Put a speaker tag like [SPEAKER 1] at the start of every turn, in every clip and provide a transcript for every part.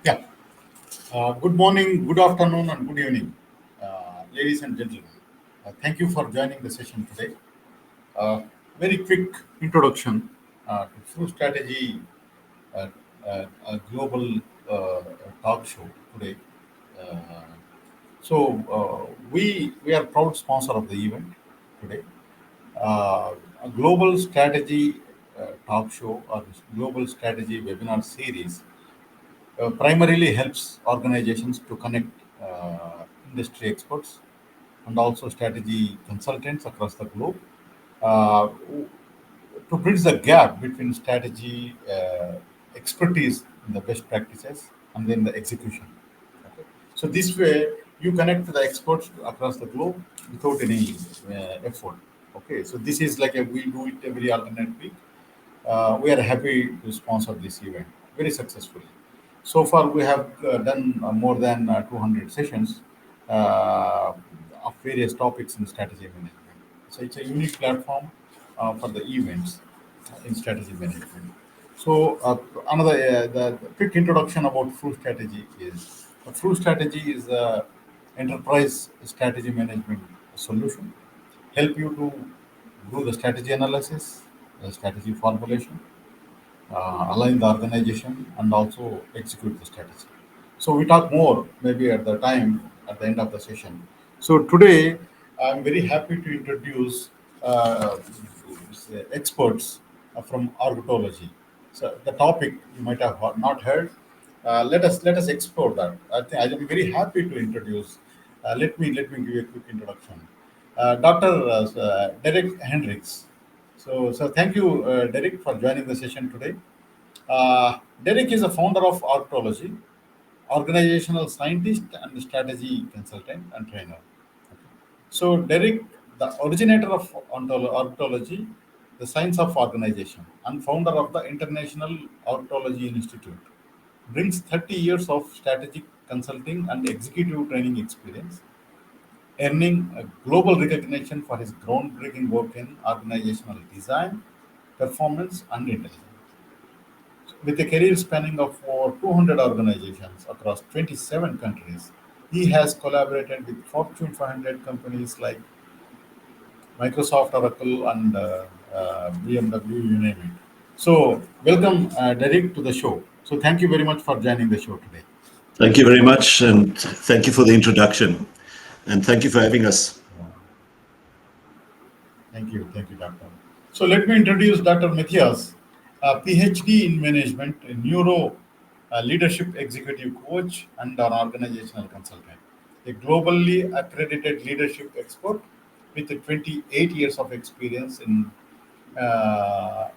[SPEAKER 1] Yeah. Good morning, good afternoon, and good evening, ladies and gentlemen. Thank you for joining the session today. Uh, Very quick introduction to True Strategy, uh, a global uh, talk show today. Uh, we are proud sponsor of the event today. A global strategy talk show or global strategy webinar series primarily helps organizations to connect industry experts and also strategy consultants across the globe uh, to bridge the gap between strategy expertise in the best practices and then the execution. Okay. So this way you connect to the experts across the globe without any effort. Okay, so this is like we do it every alternate week. We are happy to sponsor this event very successfully. So far, we have done more than 200 sessions of various topics in strategy management. So it's a unique platform for the events in strategy management. So another the quick introduction about True Strategy is True Strategy is a enterprise strategy management solution help you to do the strategy analysis, the strategy formulation, align the organization, and also execute the strategy. So we talk more maybe at the time at the end of the session. So today I'm very happy to introduce experts from ORGTOLOGY. So the topic you might have not heard. Let us explore that. I am very happy to introduce. Let me give you a quick introduction. Dr. Derek Hendricks. So thank you, Derek, for joining the session today. Derek is a founder of Arctology, organizational scientist and strategy consultant and trainer. So, Derek, the originator of Arctology, the science of organization, and founder of the International Arctology Institute, brings 30 years of strategic consulting and executive training experience, earning a global recognition for his groundbreaking work in organizational design, performance, and intelligence. With a career spanning of over 200 organizations across 27 countries, he has collaborated with Fortune 500 companies like Microsoft, Oracle, and BMW, you name it. So, welcome, Derek, to the show. So, thank you very much for joining the show today.
[SPEAKER 2] Thank you very much, and thank you for the introduction, and thank you for having us.
[SPEAKER 1] Thank you, Doctor. So let me introduce Dr. Matthias, a PhD in management, a neuro leadership executive coach, and an organizational consultant. A globally accredited leadership expert with 28 years of experience in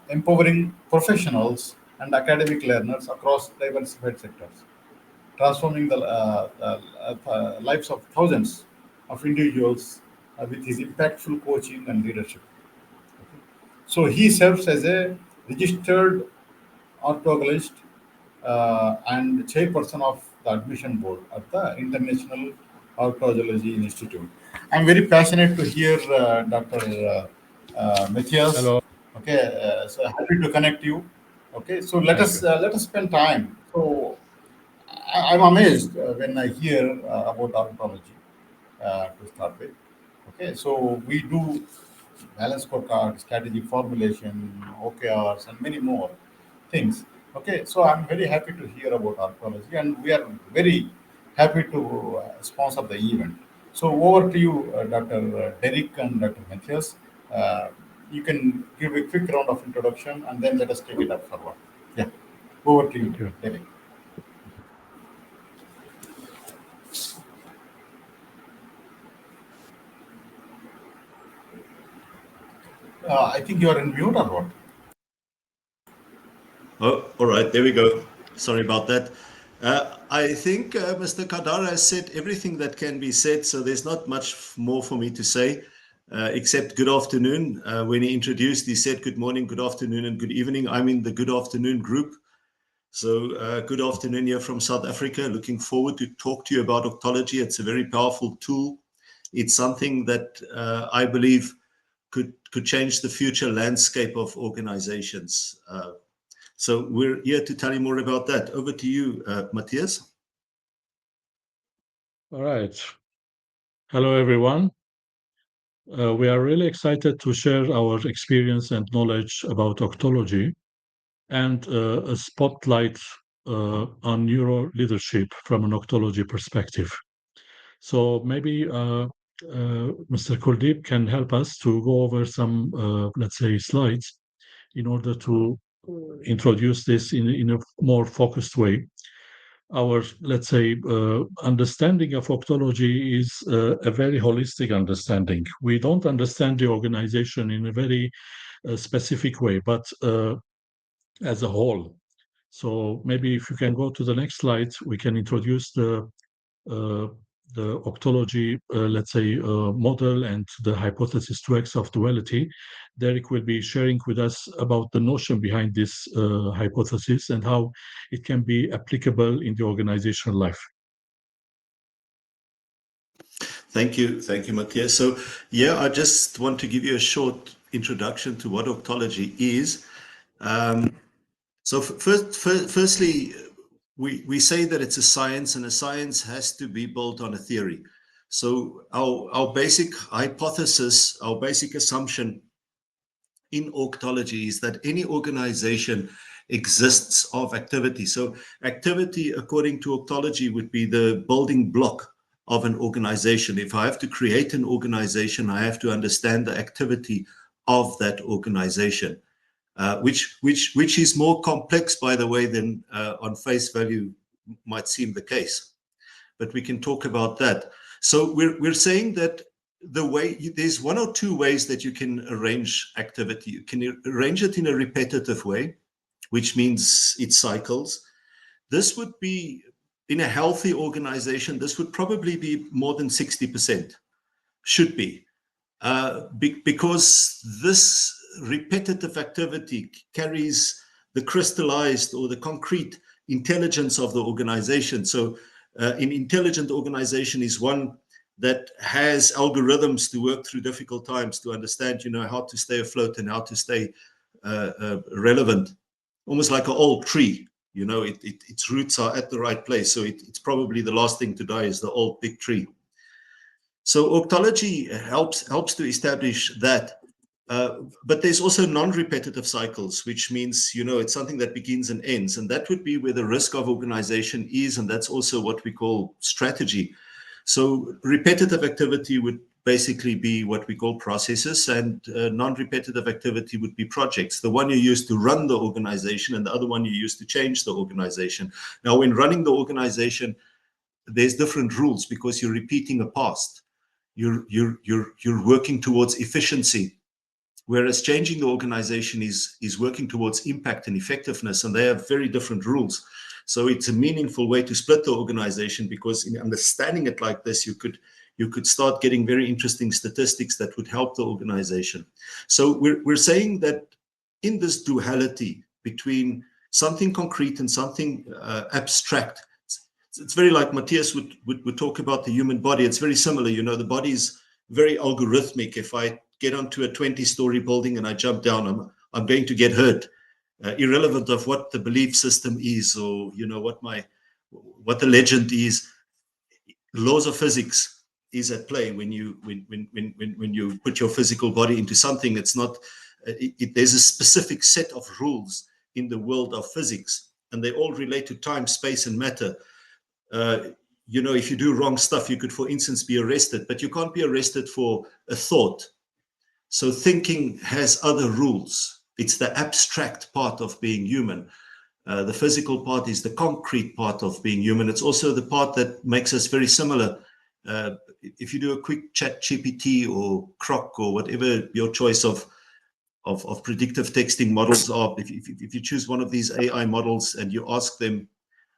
[SPEAKER 1] empowering professionals and academic learners across diversified sectors, transforming the lives of thousands of individuals with his impactful coaching and leadership. So he serves as a registered orthogonist and chairperson of the admission board at the International Orthogonology Institute. I'm very passionate to hear Dr. Matthias.
[SPEAKER 3] Hello.
[SPEAKER 1] Okay, so happy to connect you. Okay, so let
[SPEAKER 3] Thank
[SPEAKER 1] us
[SPEAKER 3] you.
[SPEAKER 1] let us spend time. So I'm amazed when I hear about ornithology to start with. Okay, so we do balance scorecard, strategy formulation, OKRs, and many more things. Okay, so I'm very happy to hear about archaeology, and we are very happy to sponsor the event. So over to you, Dr. Derek and Dr. Matthias. Uh, you can give a quick round of introduction, and then let us take it up forward. Yeah, over to you,
[SPEAKER 3] Thank you.
[SPEAKER 1] Derek. I think you are in mute or what?
[SPEAKER 2] Oh, all right, there we go. Sorry about that. I think Mr. Kadara has said everything that can be said, so there's not much more for me to say, except good afternoon. When he introduced, he said good morning, good afternoon, and good evening. I'm in the good afternoon group. So good afternoon here from South Africa. Looking forward to talk to you about octology. It's a very powerful tool. It's something that I believe could change the future landscape of organizations. So we're here to tell you more about that. Over to you, Matthias.
[SPEAKER 3] All right. Hello, everyone. We are really excited to share our experience and knowledge about octology and a spotlight on neuro leadership from an octology perspective. So maybe Mr. Kuldeep can help us to go over some, let's say, slides in order to introduce this in a more focused way. Our, let's say, understanding of octology is a very holistic understanding. We don't understand the organization in a very specific way, but as a whole. So maybe if you can go to the next slide, we can introduce uh, the octology, let's say, model and the hypothesis 2x of duality. Derek will be sharing with us about the notion behind this hypothesis and how it can be applicable in the organizational life.
[SPEAKER 2] Thank you, Matthias. So, yeah, I just want to give you a short introduction to what octology is. So, firstly, we say that it's a science, and a science has to be built on a theory. So, our basic hypothesis, our basic assumption in octology is that any organization exists of activity. So activity, according to octology, would be the building block of an organization. If I have to create an organization, I have to understand the activity of that organization, which is more complex, by the way, than on face value might seem the case. But we can talk about that. So we're saying that the way there's one or two ways that you can arrange activity. You can arrange it in a repetitive way, which means it cycles. This would be, in a healthy organization, this would probably be more than 60%, should be, because this repetitive activity carries the crystallized or the concrete intelligence of the organization. So an intelligent organization is one that has algorithms to work through difficult times, to understand, how to stay afloat and how to stay relevant, almost like an old tree. Its roots are at the right place. So it's probably the last thing to die is the old big tree. So octology helps to establish that. But there's also non-repetitive cycles, which means, it's something that begins and ends. And that would be where the risk of organization is. And that's also what we call strategy. So repetitive activity would basically be what we call processes, and non-repetitive activity would be projects. The one you use to run the organization and the other one you use to change the organization. Now, when running the organization, there's different rules because you're repeating a past. You're working towards efficiency, whereas changing the organization is working towards impact and effectiveness, and they have very different rules. So it's a meaningful way to split the organization, because in understanding it like this, you could start getting very interesting statistics that would help the organization. So we're saying that in this duality between something concrete and something abstract, it's very like Matthias would talk about the human body. It's very similar. The body is very algorithmic. If I get onto a 20-story building and I jump down, I'm going to get hurt, irrelevant of what the belief system is, or what the legend is. Laws of physics is at play when you put your physical body into something. It's not. There's a specific set of rules in the world of physics, and they all relate to time, space, and matter. If you do wrong stuff, you could, for instance, be arrested, but you can't be arrested for a thought. So thinking has other rules. It's the abstract part of being human. The physical part is the concrete part of being human. It's also the part that makes us very similar. If you do a quick chat GPT or Croc or whatever your choice of predictive texting models are, if you choose one of these AI models and you ask them,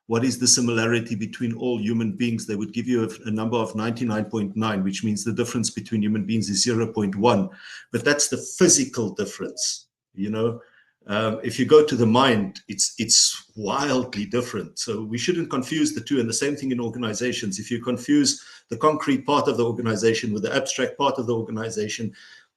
[SPEAKER 2] what is the similarity between all human beings, they would give you a number of 99.9, which means the difference between human beings is 0.1. But that's the physical difference. If you go to the mind, it's wildly different. So we shouldn't confuse the two. And the same thing in organizations. If you confuse the concrete part of the organization with the abstract part of the organization,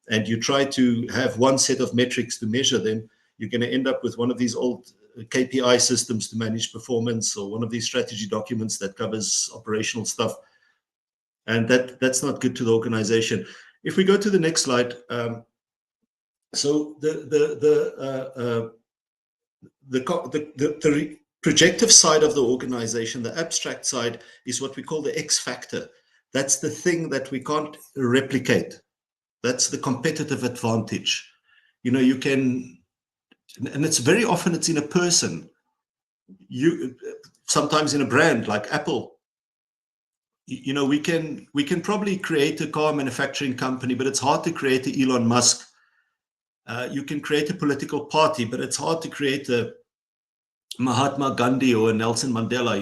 [SPEAKER 2] and you try to have one set of metrics to measure them, you're going to end up with one of these old KPI systems to manage performance, or one of these strategy documents that covers operational stuff. And that's not good to the organization. If we go to the next slide, so the projective side of the organization, the abstract side, is what we call the X factor. That's the thing that we can't replicate. That's the competitive advantage. You can, and it's very often it's in a person. Sometimes in a brand like Apple. We can probably create a car manufacturing company, but it's hard to create an Elon Musk. You can create a political party, but it's hard to create a Mahatma Gandhi or a Nelson Mandela.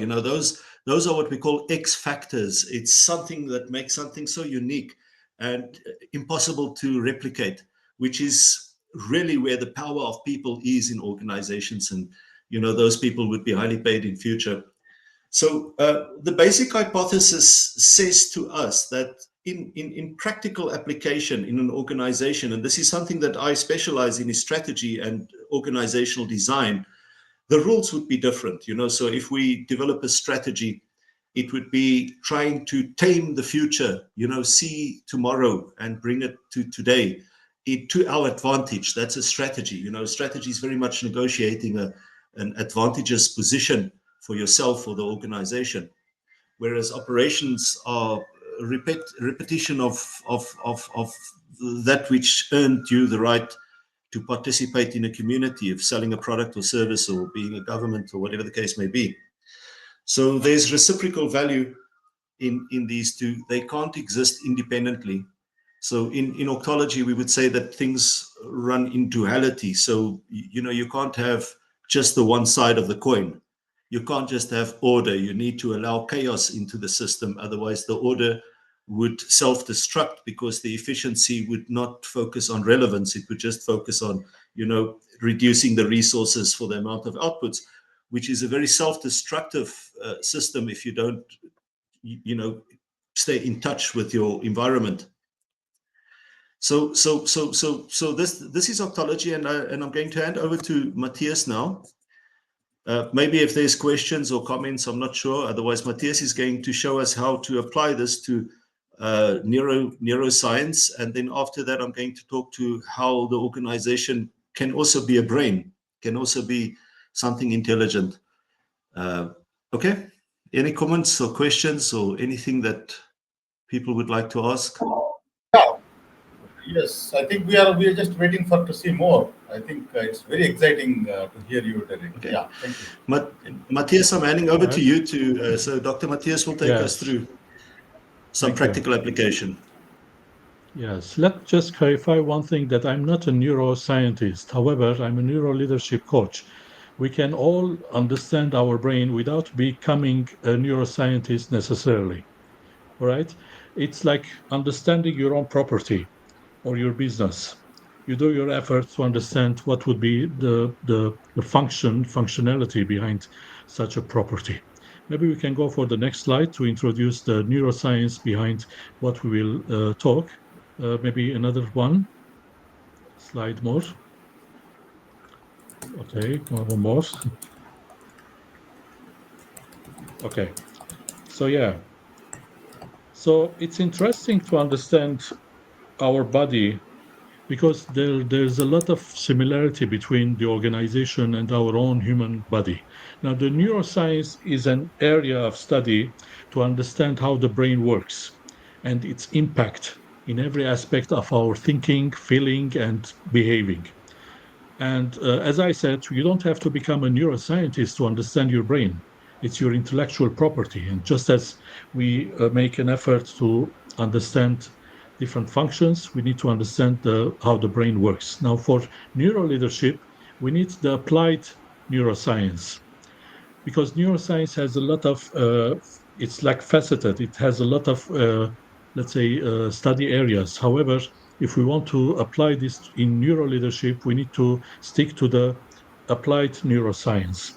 [SPEAKER 2] Those are what we call X factors. It's something that makes something so unique and impossible to replicate, which is really where the power of people is in organizations. And, those people would be highly paid in future. So the basic hypothesis says to us that in practical application in an organization, and this is something that I specialize in, is strategy and organizational design, the rules would be different. So if we develop a strategy, it would be trying to tame the future, see tomorrow and bring it to today to our advantage. That's a strategy. Strategy is very much negotiating an advantageous position for yourself or the organization, whereas operations are repetition of that which earned you the right to participate in a community, of selling a product or service, or being a government, or whatever the case may be. So there's reciprocal value in these two. They can't exist independently. So in Octology, we would say that things run in duality. So, you can't have just the one side of the coin. You can't just have order. You need to allow chaos into the system. Otherwise, the order would self-destruct, because the efficiency would not focus on relevance. It would just focus on, reducing the resources for the amount of outputs, which is a very self-destructive system if you don't, stay in touch with your environment. So this is Octology, and I'm going to hand over to Matthias now. Maybe if there's questions or comments, I'm not sure. Otherwise, Matthias is going to show us how to apply this to neuroscience. And then after that, I'm going to talk to how the organization can also be a brain, can also be something intelligent. Okay. Any comments or questions or anything that people would like to ask?
[SPEAKER 1] Yeah. Yes, I think we are just waiting to see more. I think it's very exciting to hear you, Derek.
[SPEAKER 2] Okay.
[SPEAKER 1] Yeah, thank you.
[SPEAKER 2] Matthias, I'm handing over to you to. So Dr. Matthias will take us through some practical application.
[SPEAKER 3] Yes, let's just clarify one thing, that I'm not a neuroscientist. However, I'm a neuro-leadership coach. We can all understand our brain without becoming a neuroscientist necessarily. All right? It's like understanding your own property or your business. You do your efforts to understand what would be the functionality behind such a property. Maybe we can go for the next slide to introduce the neuroscience behind what we will talk. Maybe another one slide more. Okay, one more. Okay, so yeah. So it's interesting to understand our body, because there's a lot of similarity between the organization and our own human body. Now, the neuroscience is an area of study to understand how the brain works and its impact in every aspect of our thinking, feeling, and behaving. And as I said, you don't have to become a neuroscientist to understand your brain. It's your intellectual property. And just as we make an effort to understand different functions, we need to understand how the brain works. Now, for neuro leadership, we need the applied neuroscience, because neuroscience has a lot of, it's like faceted. It has a lot of, let's say, study areas. However, if we want to apply this in neuro leadership, we need to stick to the applied neuroscience.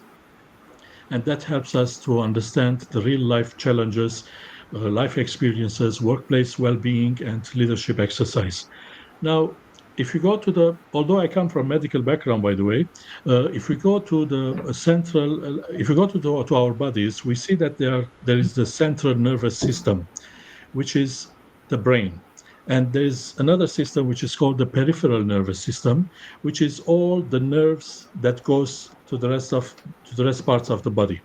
[SPEAKER 3] And that helps us to understand the real life challenges, life experiences, workplace well-being, and leadership exercise. Now, if you go to although I come from medical background, by the way, if we go to the central, if we go to our bodies, we see that there is the central nervous system, which is the brain. And there's another system which is called the peripheral nervous system, which is all the nerves that goes to the rest parts of the body.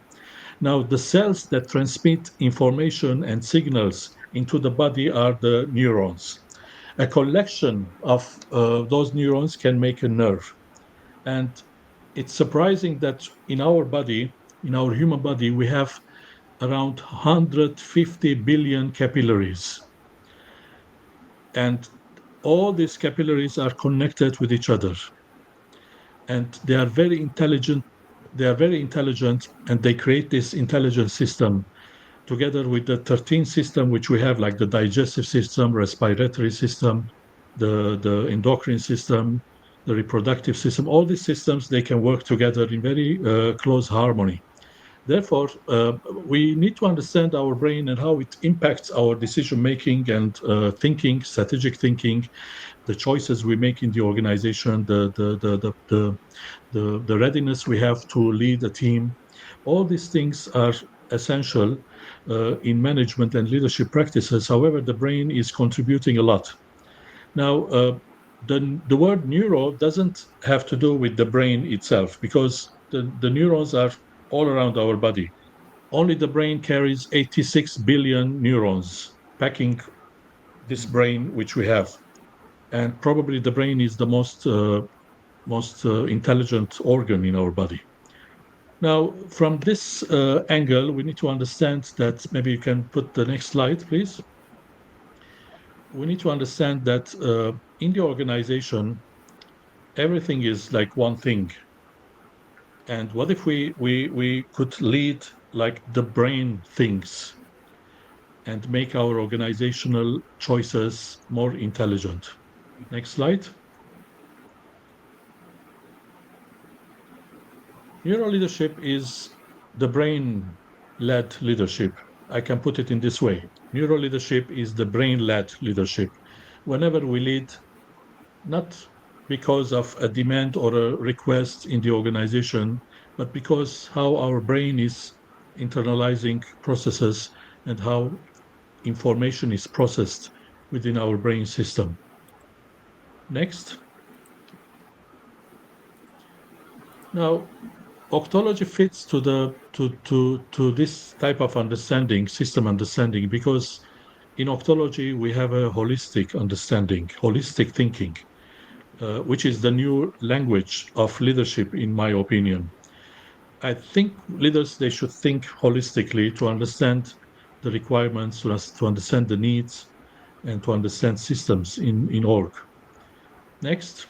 [SPEAKER 3] Now, the cells that transmit information and signals into the body are the neurons. A collection of those neurons can make a nerve. And it's surprising that in our body, in our human body, we have around 150 billion capillaries. And all these capillaries are connected with each other. And they are very intelligent. They are very intelligent, and they create this intelligent system together with the 13 system which we have, like the digestive system, respiratory system, the endocrine system, the reproductive system. All these systems, they can work together in very close harmony. Therefore, we need to understand our brain and how it impacts our decision making and thinking, strategic thinking, the choices we make in the organization, the readiness we have to lead a team. All these things are essential in management and leadership practices. However, the brain is contributing a lot. Now, the word neuro doesn't have to do with the brain itself, because the neurons are all around our body. Only the brain carries 86 billion neurons packing this brain which we have. And probably the brain is the most intelligent organ in our body. Now, from this angle, we need to understand that, maybe you can put the next slide, please. We need to understand that in the organization, everything is like one thing. And what if we could lead like the brain thinks and make our organizational choices more intelligent? Next slide. Neuro leadership is the brain led leadership. I can put it in this way. Neuro leadership is the brain led leadership. Whenever we lead, not because of a demand or a request in the organization, but because how our brain is internalizing processes and how information is processed within our brain system. Next. Now, octology fits to this type of understanding, system understanding, because in octology we have a holistic understanding, holistic thinking, which is the new language of leadership, in my opinion. I think leaders, they should think holistically to understand the requirements, to understand the needs, and to understand systems in org. Next.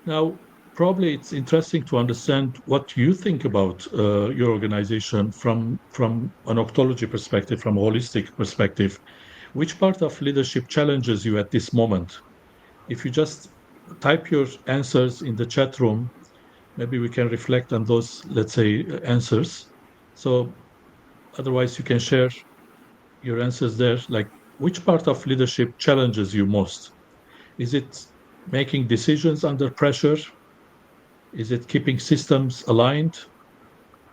[SPEAKER 3] Now, probably it's interesting to understand what you think about your organization from an octology perspective, from a holistic perspective. Which part of leadership challenges you at this moment? If you just type your answers in the chat room, maybe we can reflect on those, let's say, answers. So otherwise, you can share your answers there. Like, which part of leadership challenges you most? Is it making decisions under pressure? Is it keeping systems aligned?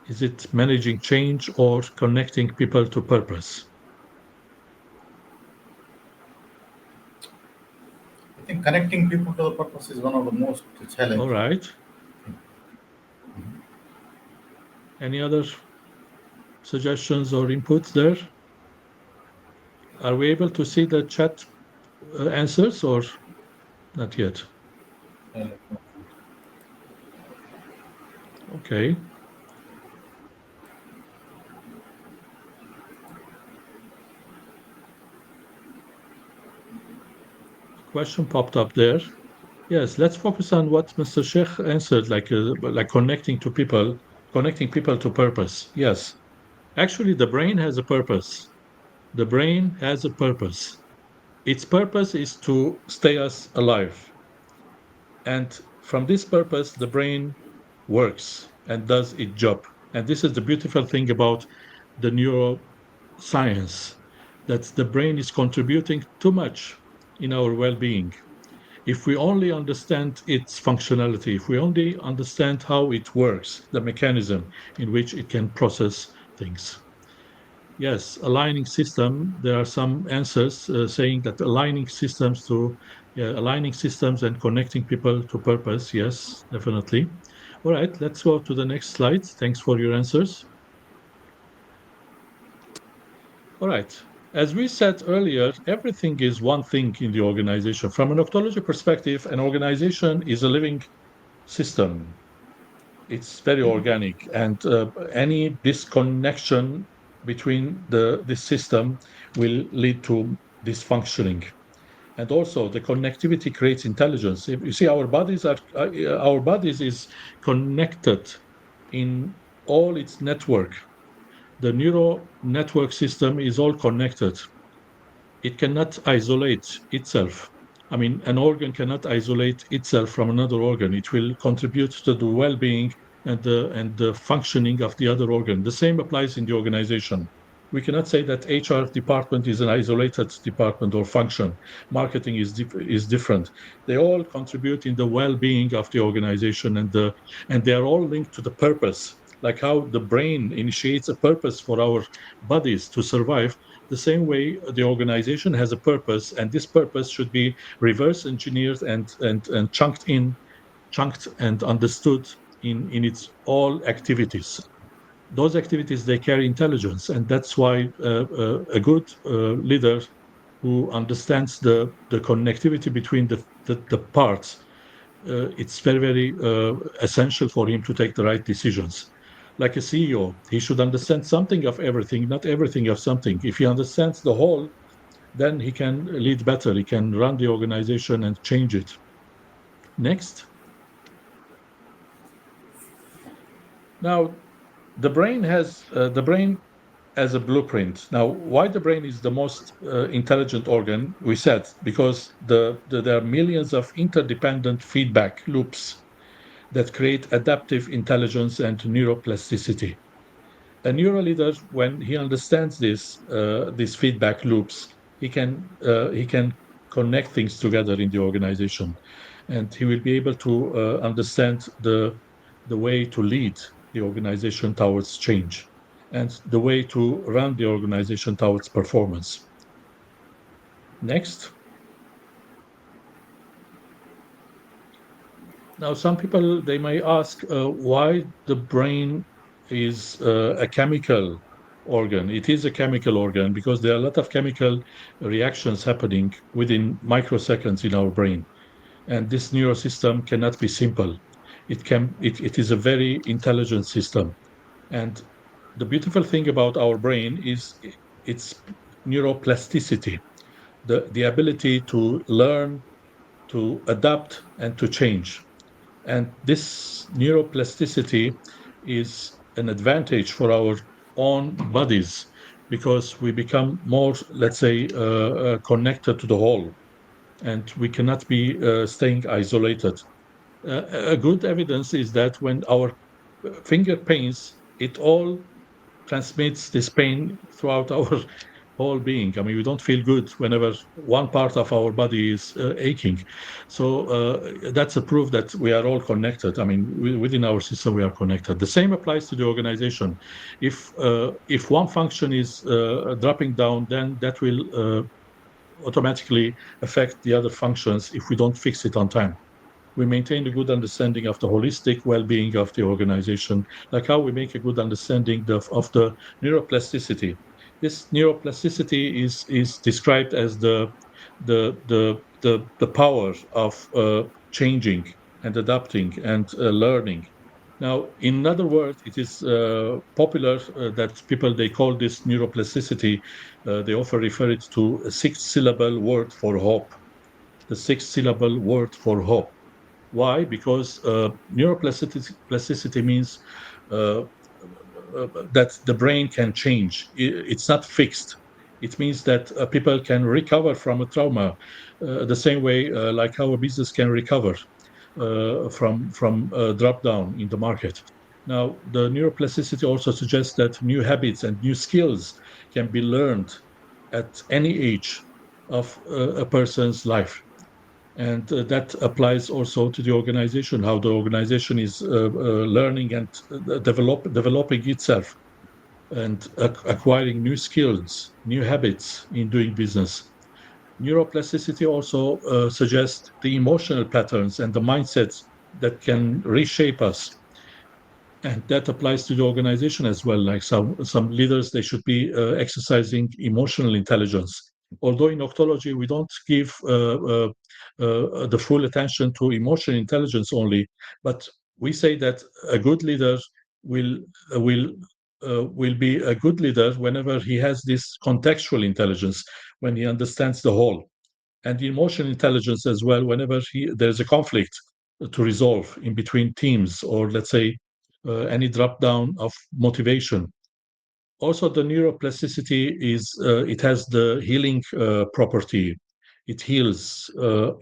[SPEAKER 3] Is it managing change or connecting people to purpose?
[SPEAKER 1] I think connecting people to the purpose is one of the most challenging.
[SPEAKER 3] All right. Any other suggestions or inputs there? Are we able to see the chat answers or not yet? Okay. Question popped up there. Yes, let's focus on what Mr. Sheikh answered, like connecting people to purpose. Yes, actually, the brain has a purpose. The brain has a purpose. Its purpose is to stay us alive. And from this purpose, the brain works and does its job. And this is the beautiful thing about the neuroscience, that the brain is contributing too much in our well-being. If we only understand its functionality, if we only understand how it works, the mechanism in which it can process things. Yes, aligning system. There are some answers saying that aligning systems and connecting people to purpose. Yes, definitely. All right, let's go to the next slide. Thanks for your answers. All right. As we said earlier, everything is one thing in the organization. From an ontology perspective, an organization is a living system. It's very organic, and any disconnection between this system will lead to dysfunctioning. And also, the connectivity creates intelligence. If you see, our bodies is connected in all its network. The neural network system is all connected. It cannot isolate itself. I mean, an organ cannot isolate itself from another organ. It will contribute to the well-being and the functioning of the other organ. The same applies in the organization. We cannot say that HR department is an isolated department or function. Marketing is different. They all contribute in the well-being of the organization, and they are all linked to the purpose. Like how the brain initiates a purpose for our bodies to survive, the same way the organization has a purpose, and this purpose should be reverse engineered and chunked and understood in its all activities. Those activities, they carry intelligence, and that's why a good leader who understands the connectivity between the parts, it's very essential for him to take the right decisions. Like a CEO, he should understand something of everything, not everything of something. If he understands the whole, then he can lead better. He can run the organization and change it. Next. Now, the brain as a blueprint. Now, why the brain is the most intelligent organ? We said because there are millions of interdependent feedback loops that create adaptive intelligence and neuroplasticity. A neuro leader, when he understands these feedback loops, he can connect things together in the organization, and he will be able to understand the way to lead the organization towards change and the way to run the organization towards performance. Next. Now, some people they may ask why the brain is a chemical organ. It is a chemical organ because there are a lot of chemical reactions happening within microseconds in our brain, and this neurosystem cannot be simple. It is a very intelligent system, and the beautiful thing about our brain is its neuroplasticity, the ability to learn, to adapt, and to change. And this neuroplasticity is an advantage for our own bodies because we become more, let's say, connected to the whole, and we cannot be staying isolated. A good evidence is that when our finger pains, it all transmits this pain throughout our whole being. I mean, we don't feel good whenever one part of our body is aching. So that's a proof that we are all connected. I mean, within our system, we are connected. The same applies to the organization. If one function is dropping down, then that will automatically affect the other functions if we don't fix it on time. We maintain a good understanding of the holistic well-being of the organization, like how we make a good understanding of the neuroplasticity. This neuroplasticity is described as the power of changing and adapting and learning. Now, in other words, it is popular that people they call this neuroplasticity. They often refer it to a six-syllable word for hope. The six-syllable word for hope. Why? Because neuroplasticity means uh, that the brain can change. It's not fixed. It means that people can recover from a trauma, the same way like how a business can recover from drop down in the market. Now, the neuroplasticity also suggests that new habits and new skills can be learned at any age. of a person's life. And that applies also to the organization, how the organization is learning and developing itself and acquiring new skills, new habits in doing business. Neuroplasticity also suggests the emotional patterns and the mindsets that can reshape us, and that applies to the organization as well. Like some leaders, they should be exercising emotional intelligence. Although in octology we don't give the full attention to emotional intelligence only, but we say that a good leader will will will be a good leader whenever he has this contextual intelligence, when he understands the whole, and the emotional intelligence as well whenever there's a conflict to resolve in between teams, or let's say any drop down of motivation. Also, the neuroplasticity it has the healing property. It heals,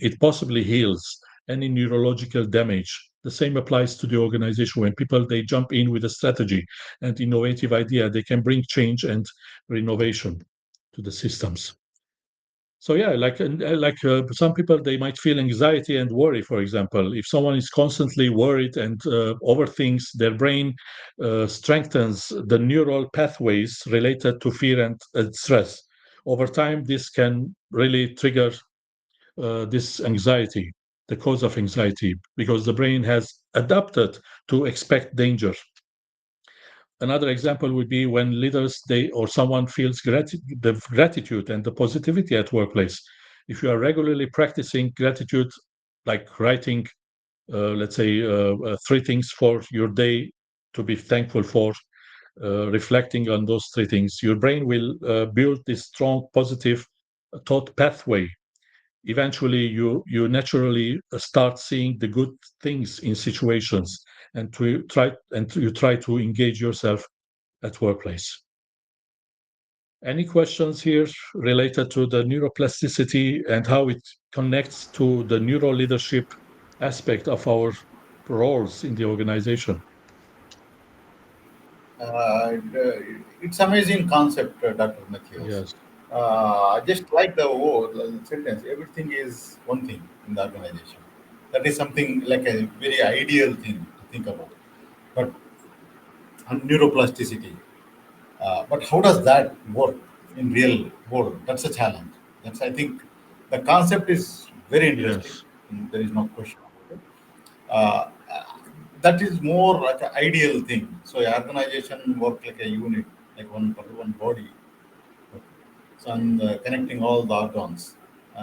[SPEAKER 3] it possibly heals any neurological damage. The same applies to the organization. When people, they jump in with a strategy and innovative idea, they can bring change and renovation to the systems. So yeah, some people, they might feel anxiety and worry. For example, if someone is constantly worried and overthinks, their brain strengthens the neural pathways related to fear and stress. Over time, this can really trigger this anxiety, the cause of anxiety, because the brain has adapted to expect danger. Another example would be when leaders, they or someone feels the gratitude and the positivity at workplace. If you are regularly practicing gratitude, like writing, let's say, three things for your day to be thankful for, reflecting on those three things, your brain will build this strong positive thought pathway. Eventually, you naturally start seeing the good things in situations, and you try to engage yourself at workplace. Any questions here related to the neuroplasticity and how it connects to the neuro leadership aspect of our roles in the organization?
[SPEAKER 1] It's amazing concept, Dr. Matthias.
[SPEAKER 3] Yes,
[SPEAKER 1] Just like the whole sentence, everything is one thing in the organization. That is something like a very ideal thing to think about. But and neuroplasticity. But how does that work in real world? That's a challenge. That's, I think, the concept is very interesting.
[SPEAKER 3] yes,
[SPEAKER 1] There is no question about it. Uh, that is more like an ideal thing. So a organization work like a unit, like one body, so, and connecting all the organs.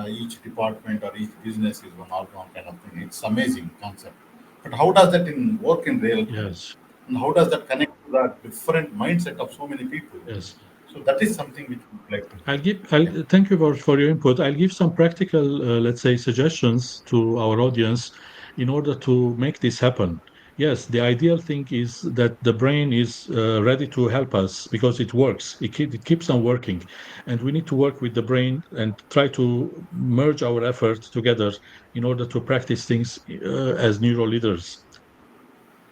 [SPEAKER 1] Each department or each business is one organ kind of thing. It's amazing concept. But how does that work in real time?
[SPEAKER 3] yes,
[SPEAKER 1] And how does that connect to the different mindset of so many people?
[SPEAKER 3] yes.
[SPEAKER 1] So that is something which we would like to
[SPEAKER 3] I'll
[SPEAKER 1] hear.
[SPEAKER 3] give.
[SPEAKER 1] Yeah.
[SPEAKER 3] Thank you for your input. I'll give some practical, let's say, suggestions to our audience in order to make this happen. Yes, the ideal thing is that the brain is ready to help us because it works. It keeps on working, and we need to work with the brain and try to merge our efforts together in order to practice things as neuro leaders.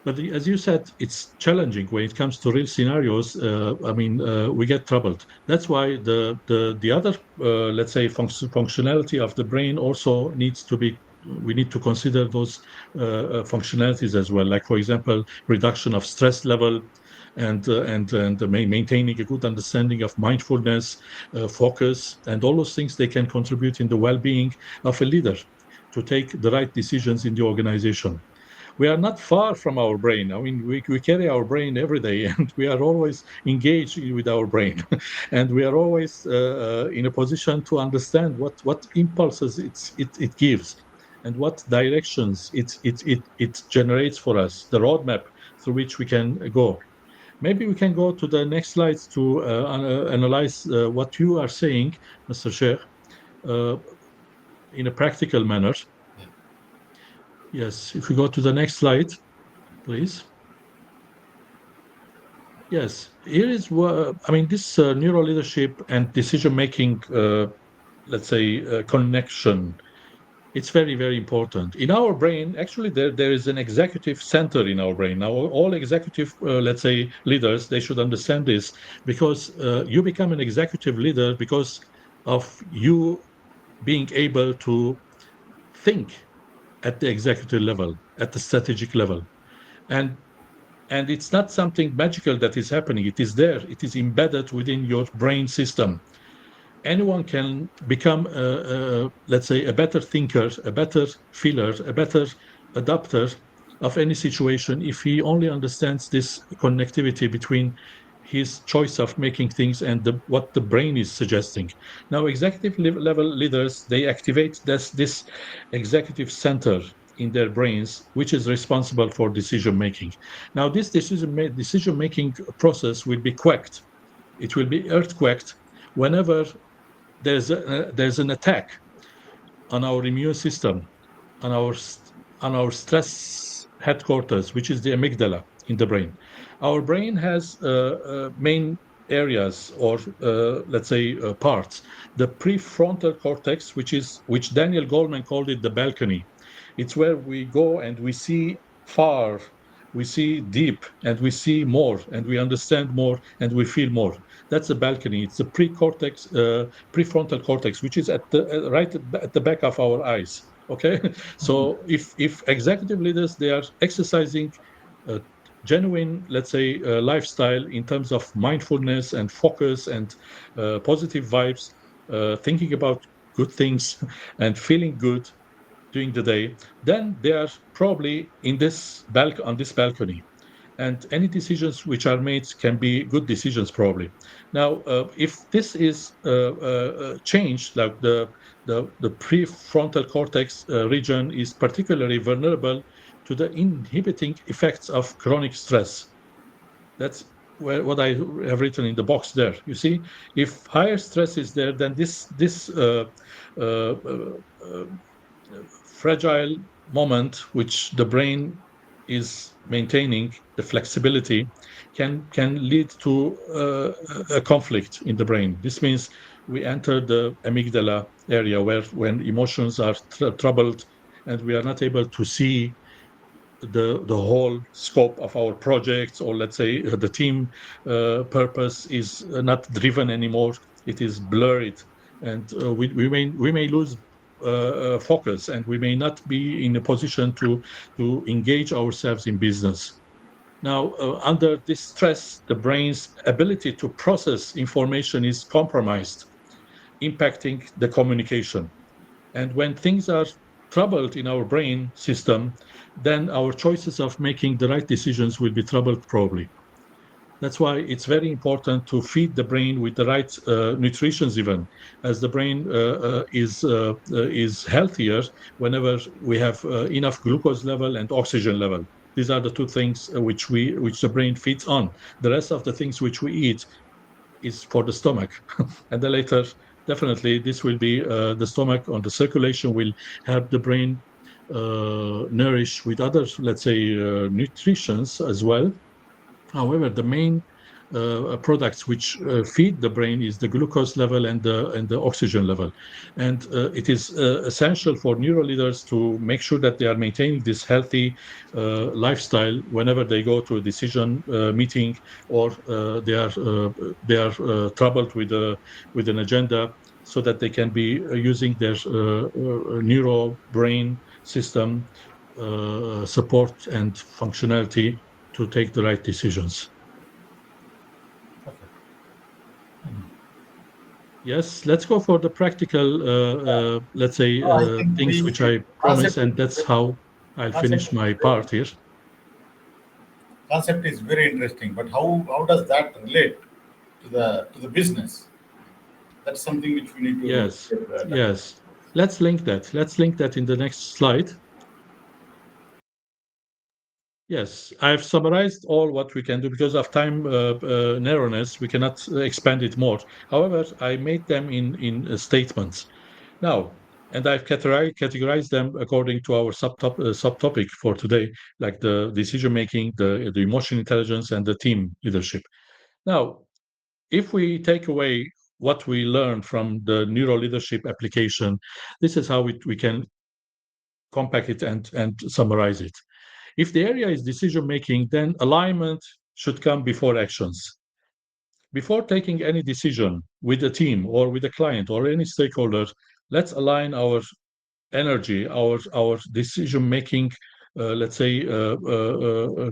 [SPEAKER 3] But as you said, it's challenging when it comes to real scenarios. We get troubled. That's why the other, let's say, functionality of the brain also needs to be. We need to consider those functionalities as well. Like, for example, reduction of stress level, and maintaining a good understanding of mindfulness, focus, and all those things. They can contribute in the well-being of a leader to take the right decisions in the organization. We are not far from our brain. I mean, we carry our brain every day, and we are always engaged with our brain, and we are always in a position to understand what impulses it gives, and what directions it generates for us, the roadmap through which we can go. Maybe we can go to the next slides to analyze what you are saying, Mr. Sheikh, uh, in a practical manner.
[SPEAKER 1] Yeah.
[SPEAKER 3] Yes, if we go to the next slide, please. Yes, here is what I mean. This neuro leadership and decision making, let's say, connection. It's very, very important. In our brain, actually, there is an executive center in our brain. Now, all executive, let's say, leaders, they should understand this, because you become an executive leader because of you. being able to think at the executive level, at the strategic level. And and it's not something magical that is happening. It is there. It is embedded within your brain system. Anyone can become, let's say, a better thinker, a better feeler, a better adapter of any situation if he only understands this connectivity between his choice of making things and what the brain is suggesting. Now, executive level leaders, they activate this executive center in their brains, which is responsible for decision making. Now, this decision making process will be quacked. It will be earthquaked whenever there's an attack on our immune system, on our stress headquarters, which is the amygdala in the brain. Our brain has main areas, or let's say parts. The prefrontal cortex, which Daniel Goleman called it the balcony. It's where we go and we see far, we see deep, and we see more, and we understand more, and we feel more. That's the balcony. It's the prefrontal cortex, which is at the right at the back of our eyes. Okay, so if executive leaders, they are exercising a genuine, let's say, lifestyle in terms of mindfulness and focus and positive vibes, thinking about good things and feeling good during the day, then they are probably in on this balcony, and any decisions which are made can be good decisions probably. Now, if this is changed, like the prefrontal cortex region is particularly vulnerable to the inhibiting effects of chronic stress. That's what I have written in the box there. You see, if higher stress is there, then this uh, uh, uh, fragile moment which the brain is maintaining, the flexibility, can lead to a conflict in the brain. This means we enter the amygdala area, where when emotions are troubled and we are not able to see the whole scope of our projects, or let's say the team purpose is not driven anymore. It is blurred, and we may lose focus, and we may not be in a position to engage ourselves in business. Now, under this stress, the brain's ability to process information is compromised, impacting the communication. And when things are troubled in our brain system, then our choices of making the right decisions will be troubled probably. That's why it's very important to feed the brain with the right nutritions, even as the brain is healthier whenever we have enough glucose level and oxygen level. These are the two things which the brain feeds on. The rest of the things which we eat is for the stomach. And then later, definitely, this will be the stomach, on the circulation will help the brain nourish with other, let's say, nutritions as well. However, the main products which feed the brain is the glucose level and the oxygen level, and it is essential for neuro leaders to make sure that they are maintaining this healthy lifestyle whenever they go to a decision meeting, or they are troubled with an agenda, so that they can be using their neuro brain system support and functionality to take the right decisions. Yes, let's go for the practical, let's say,
[SPEAKER 1] I think
[SPEAKER 3] things which
[SPEAKER 1] the
[SPEAKER 3] I promise,
[SPEAKER 1] concept is
[SPEAKER 3] and that's
[SPEAKER 1] very,
[SPEAKER 3] how I'll
[SPEAKER 1] concept
[SPEAKER 3] finish
[SPEAKER 1] is
[SPEAKER 3] my
[SPEAKER 1] very,
[SPEAKER 3] part here.
[SPEAKER 1] concept is very interesting. But how does that relate to the business? That's something which we need to
[SPEAKER 3] Yes, yes. Let's link that. Let's link that in the next slide. Yes, I've summarized all what we can do because of time narrowness. We cannot expand it more. However, I made them in statements. Now, and I've categorized them according to our subtopic for today, like the decision making, the emotional intelligence, and the team leadership. Now, if we take away what we learned from the neuro leadership application, this is how we can compact it and summarize it. If the area is decision making, then alignment should come before actions. Before taking any decision with a team or with a client or any stakeholder, let's align our energy, our decision making, let's say,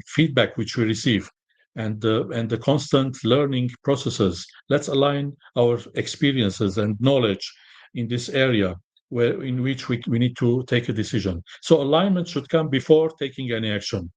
[SPEAKER 3] feedback which we receive, and the constant learning processes. Let's align our experiences and knowledge in this area where in which we need to take a decision. So alignment should come before taking any action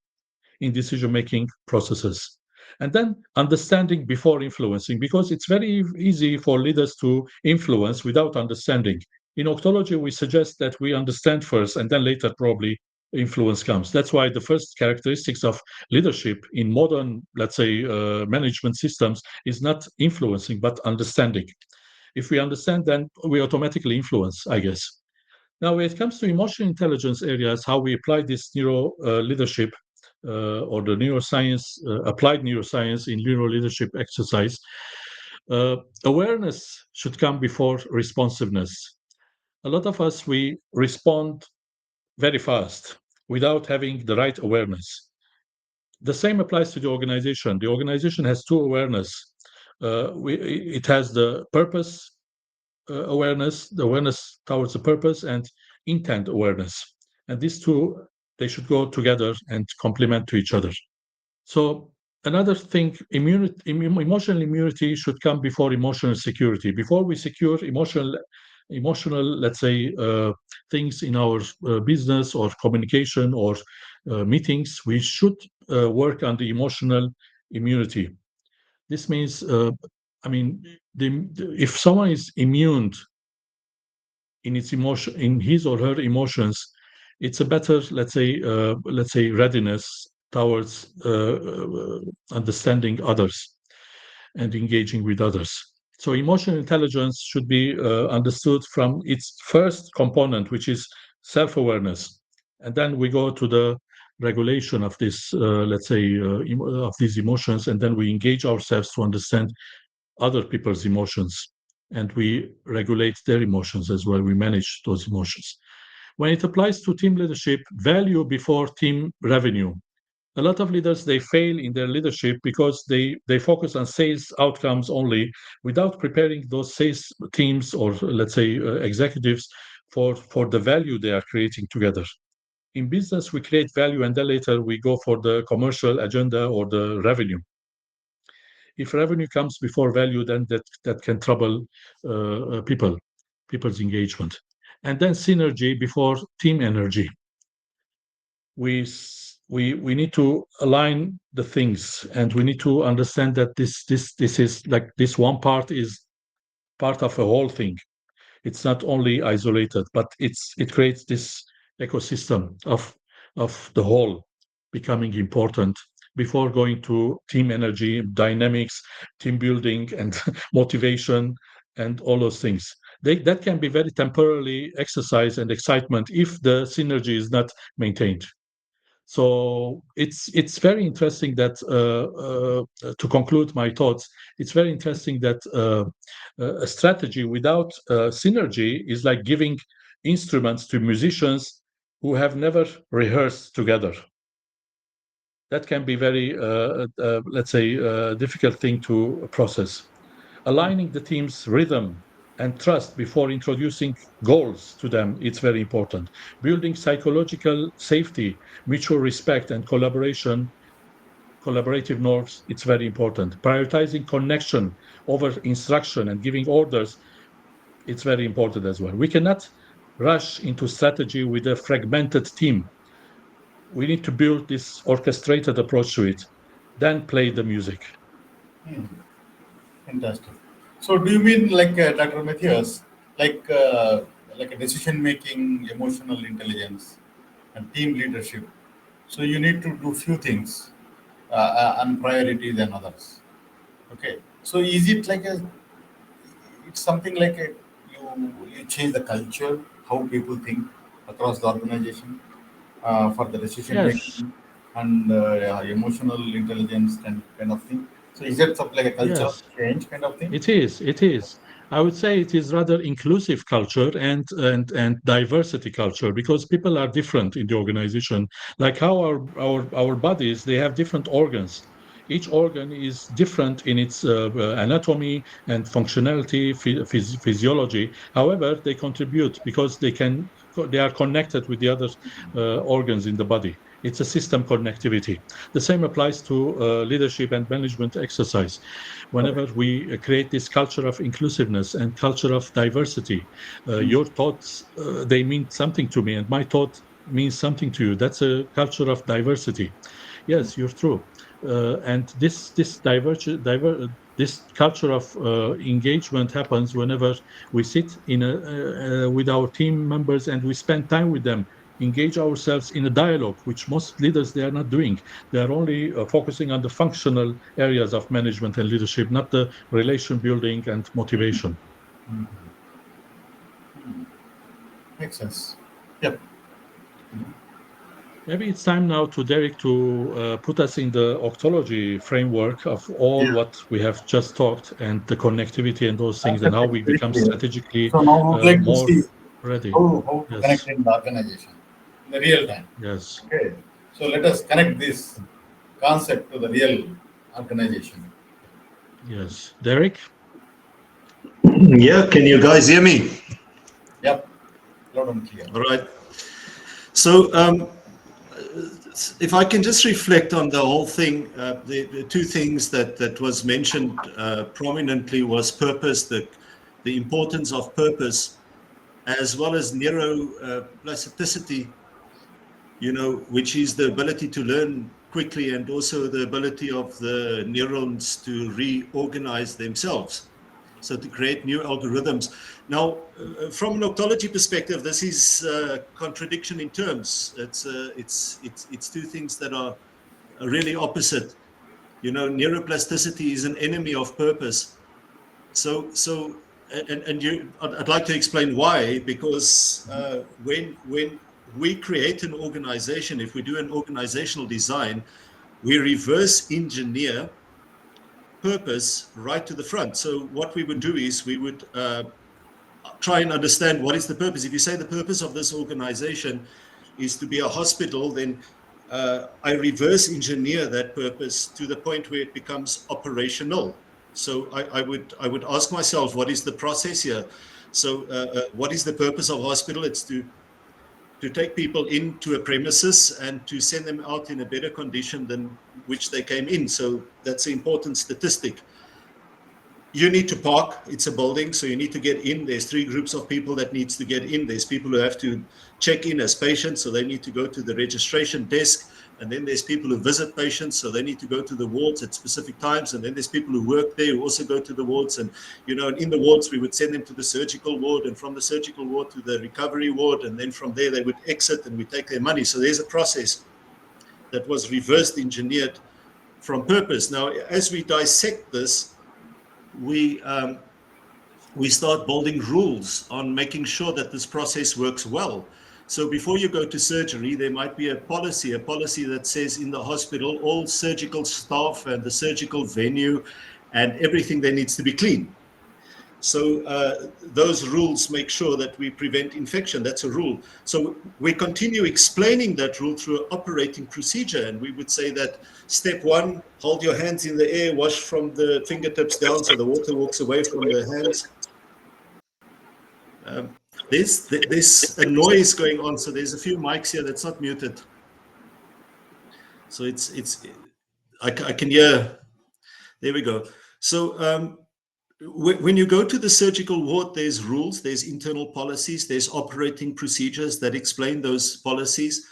[SPEAKER 3] in decision making processes. And then understanding before influencing, because it's very easy for leaders to influence without understanding. In Octology, we suggest that we understand first and then later probably influence comes. That's why the first characteristics of leadership in modern, let's say, management systems is not influencing, but understanding. If we understand, then we automatically influence, I guess. Now, when it comes to emotional intelligence areas, how we apply this neuro leadership or the neuroscience, applied neuroscience in neuro leadership exercise, awareness should come before responsiveness. A lot of us, we respond very fast without having the right awareness. The same applies to the organization. The organization has two awareness. It has the purpose awareness, the awareness towards the purpose, and intent awareness. And these two, they should go together and complement to each other. So another thing, emotional immunity should come before emotional security. Before we secure emotional, let's say, things in our business or communication or meetings, we should work on the emotional immunity. This means, I mean, if someone is immune in its emotion, in his or her emotions, it's a better, let's say, readiness towards understanding others and engaging with others. So emotional intelligence should be understood from its first component, which is self-awareness, and then we go to the regulation of this, let's say, of these emotions, and then we engage ourselves to understand other people's emotions, and we regulate their emotions as well. We manage those emotions. When it applies to team leadership, value before team revenue. A lot of leaders, they fail in their leadership because they focus on sales outcomes only without preparing those sales teams or, let's say, executives for the value they are creating together. In business, we create value and then later we go for the commercial agenda or the revenue. If revenue comes before value, then that can trouble people's engagement. And then synergy before team energy. We need to align the things, and we need to understand that this is like this one part is part of a whole thing. It's not only isolated, but it creates this ecosystem of the whole becoming important before going to team energy, dynamics, team building, and motivation, and all those things. That can be very temporarily exercise and excitement if the synergy is not maintained. So it's very interesting that to conclude my thoughts, it's very interesting that a strategy without synergy is like giving instruments to musicians who have never rehearsed together. That can be very, let's say, difficult thing to process. Aligning the team's rhythm and trust before introducing goals to them, it's very important. Building psychological safety, mutual respect, and collaborative norms, it's very important. Prioritizing connection over instruction and giving orders, it's very important as well. We cannot rush into strategy with a fragmented team. We need to build this orchestrated approach to it, then play the music.
[SPEAKER 1] Hmm, fantastic. So, do you mean like Dr. Matthias, like like a decision making, emotional intelligence, and team leadership? So you need to do few things and priority than others. Okay. So is it like a? It's something like a you change the culture, how people think across the organization for the decision
[SPEAKER 3] Yes,
[SPEAKER 1] making and emotional intelligence and kind of thing. So is that something like a cultural
[SPEAKER 3] yes.
[SPEAKER 1] change kind of thing?
[SPEAKER 3] It is. It is. I would say it is rather inclusive culture and diversity culture because people are different in the organization. Like how our bodies, they have different organs. Each organ is different in its anatomy and functionality, physiology. However, they contribute because they are connected with the other organs in the body. It's a system connectivity. The same applies to leadership and management exercise. Whenever we create this culture of inclusiveness and culture of diversity, your thoughts, they mean something to me, and my thought means something to you. That's a culture of diversity. Yes, you're true. And this culture of engagement happens whenever we sit with our team members and we spend time with them, engage ourselves in a dialogue, which most leaders they are not doing. They are only focusing on the functional areas of management and leadership, not the relation building and motivation.
[SPEAKER 1] Makes sense. Yep.
[SPEAKER 3] Maybe it's time now to Derek to put us in the octology framework of all
[SPEAKER 1] Yeah.
[SPEAKER 3] what we have just talked and the connectivity and those things and how
[SPEAKER 1] Absolutely.
[SPEAKER 3] we
[SPEAKER 1] Very
[SPEAKER 3] become
[SPEAKER 1] clear.
[SPEAKER 3] strategically
[SPEAKER 1] So now we would like to
[SPEAKER 3] more
[SPEAKER 1] see
[SPEAKER 3] ready.
[SPEAKER 1] how to connect
[SPEAKER 3] Yes,
[SPEAKER 1] in the organization in the real time.
[SPEAKER 3] yes,
[SPEAKER 1] Okay. So let us connect this concept to the real organization.
[SPEAKER 3] yes. Derek?
[SPEAKER 2] Yeah, can you guys hear me?
[SPEAKER 1] Yep. Loud and clear.
[SPEAKER 2] All right. So, if I can just reflect on the whole thing, the two things that was mentioned prominently was purpose, the importance of purpose, as well as neuroplasticity, which is the ability to learn quickly and also the ability of the neurons to reorganize themselves. So to create new algorithms. Now, from an octology perspective, this is a contradiction in terms. It's two things that are really opposite. Neuroplasticity is an enemy of purpose. I'd like to explain why, because when we create an organization, if we do an organizational design, we reverse engineer purpose right to the front. So what we would do is we would try and understand what is the purpose. If you say the purpose of this organization is to be a hospital, then I reverse engineer that purpose to the point where it becomes operational. So I would ask myself, what is the process here? So what is the purpose of hospital? It's to take people into a premises and to send them out in a better condition than which they came in. So that's an important statistic. You need to park. It's a building, so you need to get in. There's three groups of people that needs to get in. There's people who have to check in as patients, so they need to go to the registration desk. And then there's people who visit patients, so they need to go to the wards at specific times. And then there's people who work there who also go to the wards. And in the wards, we would send them to the surgical ward, and from the surgical ward to the recovery ward. And then from there, they would exit and we take their money. So there's a process that was reversed engineered from purpose. Now, as we dissect this, we start building rules on making sure that this process works well. So before you go to surgery, there might be a policy that says in the hospital, all surgical staff and the surgical venue and everything there needs to be clean. So those rules make sure that we prevent infection. That's a rule. So we continue explaining that rule through an operating procedure. And we would say that step one, hold your hands in the air, wash from the fingertips down so the water walks away from the hands. There's a noise going on. So there's a few mics here that's not muted. So I can hear. There we go. So when you go to the surgical ward, there's rules, there's internal policies, there's operating procedures that explain those policies.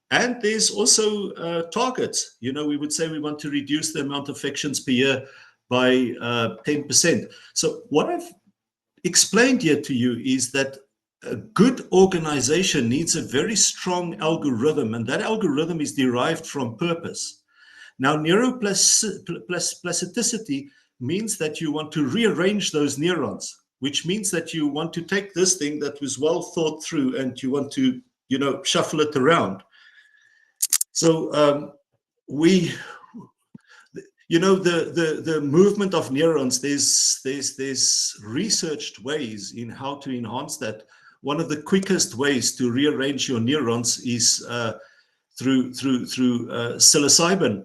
[SPEAKER 2] And there's also targets. We would say we want to reduce the amount of infections per year by 10%. So what I've explained here to you is that a good organization needs a very strong algorithm, and that algorithm is derived from purpose. Now, neuroplasticity means that you want to rearrange those neurons, which means that you want to take this thing that was well thought through and you want to, shuffle it around. So the movement of neurons, there's researched ways in how to enhance that. One of the quickest ways to rearrange your neurons is through psilocybin.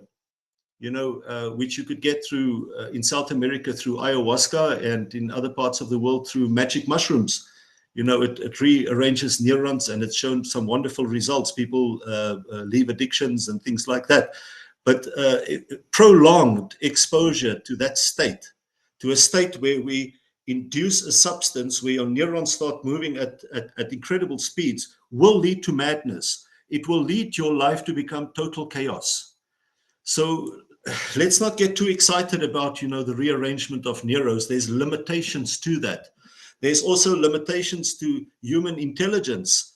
[SPEAKER 2] which you could get through in South America through ayahuasca, and in other parts of the world through magic mushrooms. It rearranges neurons, and it's shown some wonderful results. People leave addictions and things like that. But prolonged exposure to that state, to a state where we induce a substance where your neurons start moving at incredible speeds, will lead to madness. It will lead your life to become total chaos. So let's not get too excited about, the rearrangement of neuros. There's limitations to that. There's also limitations to human intelligence.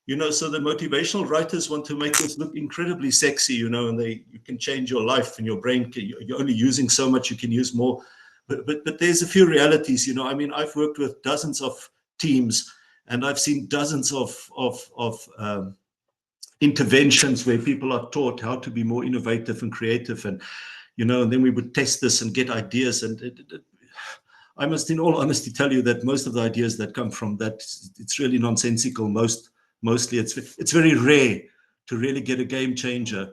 [SPEAKER 2] So the motivational writers want to make this look incredibly sexy, and you can change your life, and your brain, you're only using so much, you can use more. But there's a few realities, I've worked with dozens of teams, and I've seen dozens of interventions where people are taught how to be more innovative and creative, and and then we would test this and get ideas, and I must in all honesty tell you that most of the ideas that come from that, it's really nonsensical. Mostly it's very rare to really get a game changer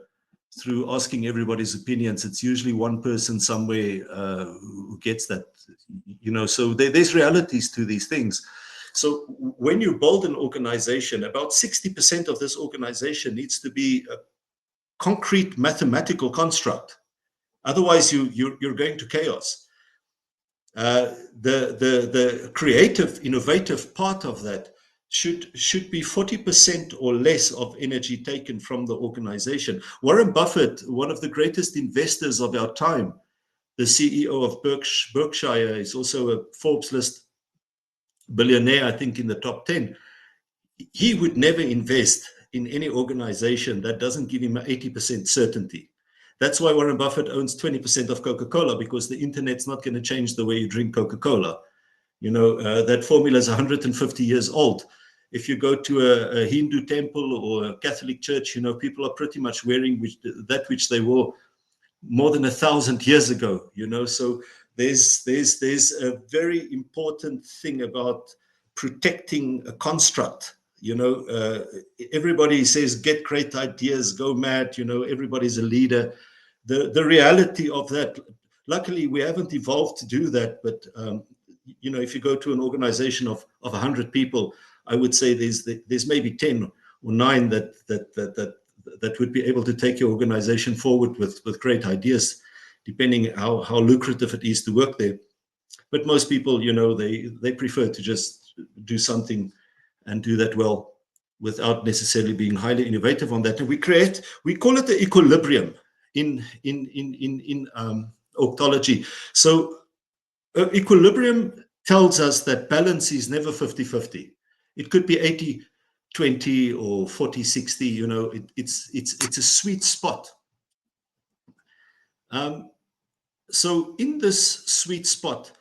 [SPEAKER 2] through asking everybody's opinions. It's usually one person somewhere who gets that, so there's realities to these things. So when you build an organization, about 60% of this organization needs to be a concrete mathematical construct. Otherwise, you're going to chaos. The creative, innovative part of that should be 40% or less of energy taken from the organization. Warren Buffett, one of the greatest investors of our time, the CEO of Berkshire, is also a Forbes list billionaire, I think in the top 10. He would never invest in any organization that doesn't give him 80% certainty. That's why Warren Buffett owns 20% of Coca-Cola, because the internet's not going to change the way you drink Coca-Cola. That formula is 150 years old. If you go to a Hindu temple or a Catholic church, people are pretty much wearing that which they wore more than 1,000 years ago. So there's a very important thing about protecting a construct. Everybody says get great ideas, go mad. Everybody's a leader. The reality of that, luckily we haven't evolved to do that, but if you go to an organization of 100 people, I would say there's maybe 10 or 9 that would be able to take your organization forward with great ideas, depending how lucrative it is to work there. But most people, they prefer to just do something and do that well without necessarily being highly innovative on that. And we call it the equilibrium in ORGTOLOGY. So equilibrium tells us that balance is never 50-50. It could be 80-20 or 40-60. It's a sweet spot. So in this sweet spot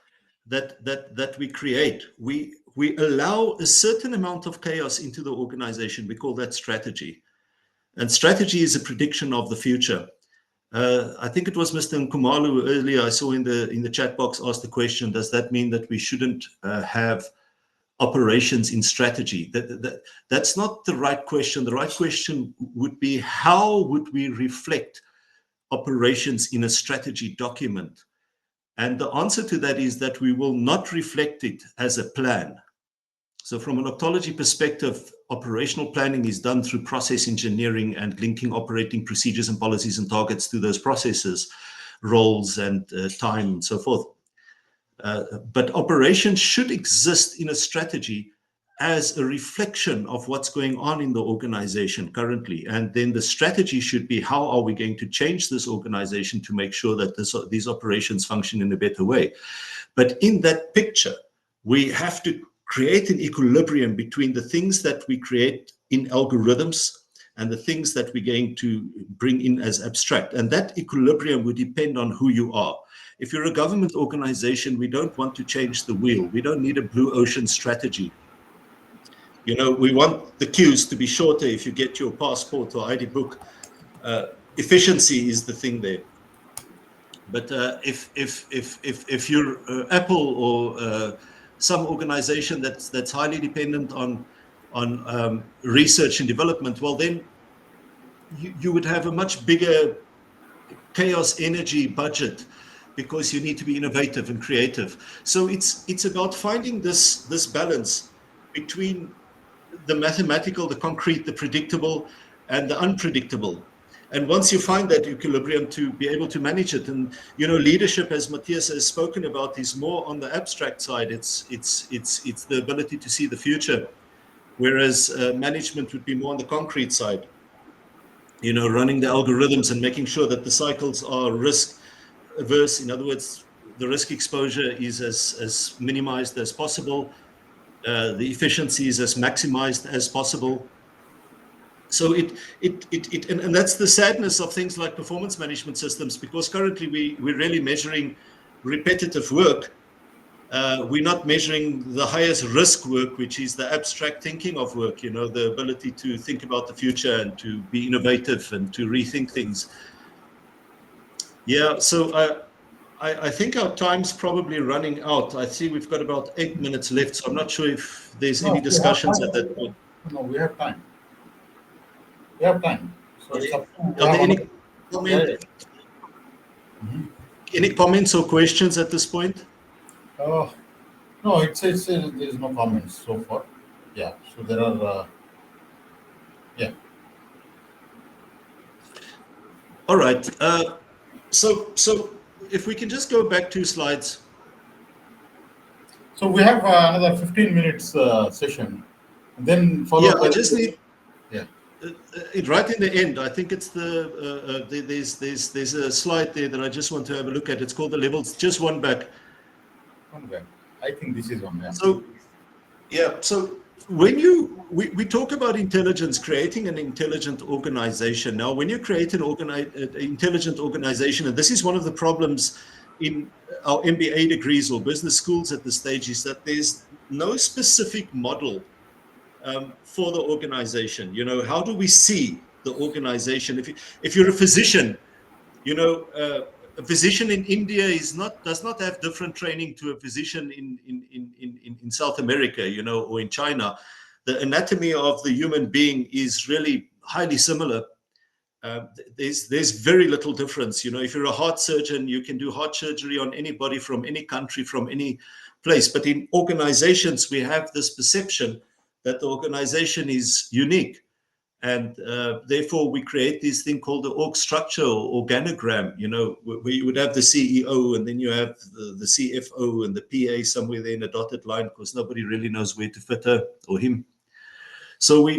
[SPEAKER 2] that we create, we allow a certain amount of chaos into the organization. We call that strategy. And strategy is a prediction of the future. I think it was Mr. Nkumalu earlier, I saw in the chat box, asked the question, does that mean that we shouldn't have operations in strategy? That's not the right question. The right question would be, how would we reflect operations in a strategy document? And the answer to that is that we will not reflect it as a plan. So from an ORGTOLOGY perspective, operational planning is done through process engineering and linking operating procedures and policies and targets to those processes, roles and time and so forth. But operations should exist in a strategy as a reflection of what's going on in the organization currently. And then the strategy should be, how are we going to change this organization to make sure that these operations function in a better way? But in that picture, we have to create an equilibrium between the things that we create in algorithms and the things that we're going to bring in as abstract. And that equilibrium would depend on who you are. If you're a government organization, we don't want to change the wheel. We don't need a blue ocean strategy. We want the queues to be shorter if you get your passport or ID book. Efficiency is the thing there. But if you're Apple or some organization that's highly dependent on research and development, well, then you would have a much bigger chaos energy budget because you need to be innovative and creative. So it's about finding this balance between the mathematical, the concrete, the predictable, and the unpredictable. And once you find that equilibrium, to be able to manage it. And leadership, as Matthias has spoken about, is more on the abstract side. It's the ability to see the future, whereas management would be more on the concrete side. Running the algorithms and making sure that the cycles are risk averse. In other words, the risk exposure is as minimized as possible. The efficiency is as maximized as possible. So and that's the sadness of things like performance management systems, because currently we're really measuring repetitive work. We're not measuring the highest risk work, which is the abstract thinking of work, the ability to think about the future and to be innovative and to rethink things. Yeah, so I think our time's probably running out. I see we've got about 8 minutes left, so I'm not sure if there's any
[SPEAKER 1] No, we have
[SPEAKER 2] discussions at that
[SPEAKER 1] time.
[SPEAKER 2] point.
[SPEAKER 1] No, we have time. We have time. So it's up to, we
[SPEAKER 2] Are
[SPEAKER 1] have
[SPEAKER 2] there
[SPEAKER 1] another. Yeah, yeah.
[SPEAKER 2] any comments or questions at this point?
[SPEAKER 1] No, there is no comments so far. Yeah, so there are, yeah.
[SPEAKER 2] All right. So if we can just go back 2 slides.
[SPEAKER 1] So we have another 15 minutes session, and then
[SPEAKER 2] Yeah,
[SPEAKER 1] followed
[SPEAKER 2] I
[SPEAKER 1] by,
[SPEAKER 2] just need
[SPEAKER 1] yeah.
[SPEAKER 2] right in the end. I think it's there's a slide there that I just want to have a look at. It's called the levels. Just one back.
[SPEAKER 1] One back. I think this is one, yeah.
[SPEAKER 2] So yeah. So when we talk about intelligence, creating an intelligent organization. Now, when you create an intelligent organization, and this is one of the problems in our MBA degrees or business schools at this stage, is that there's no specific model for the organization. How do we see the organization? If you're a physician, a physician in India does not have different training to a physician in South America, or in China. The anatomy of the human being is really highly similar. There's very little difference. If you're a heart surgeon, you can do heart surgery on anybody from any country, from any place. But in organizations, we have this perception that the organization is unique. And therefore, we create this thing called the org structure or organogram, where you would have the CEO, and then you have the CFO and the PA somewhere there in a dotted line, because nobody really knows where to fit her or him. So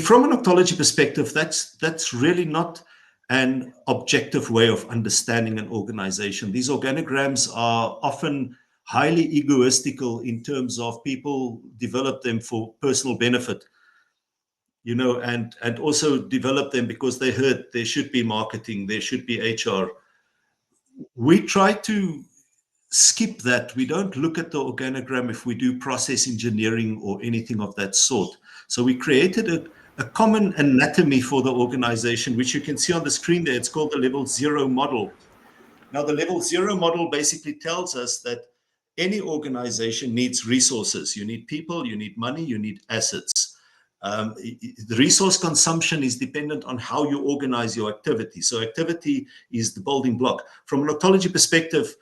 [SPEAKER 2] from an octology perspective, that's really not an objective way of understanding an organization. These organograms are often highly egoistical in terms of people develop them for personal benefit, and also develop them because they heard there should be marketing, there should be HR. We try to skip that. We don't look at the organogram if we do process engineering or anything of that sort. So we created a common anatomy for the organization, which you can see on the screen there. It's called the level 0 model. Now, the level 0 model basically tells us that any organization needs resources. You need people, you need money, you need assets. The resource consumption is dependent on how you organize your activity. So activity is the building block. From an octology perspective,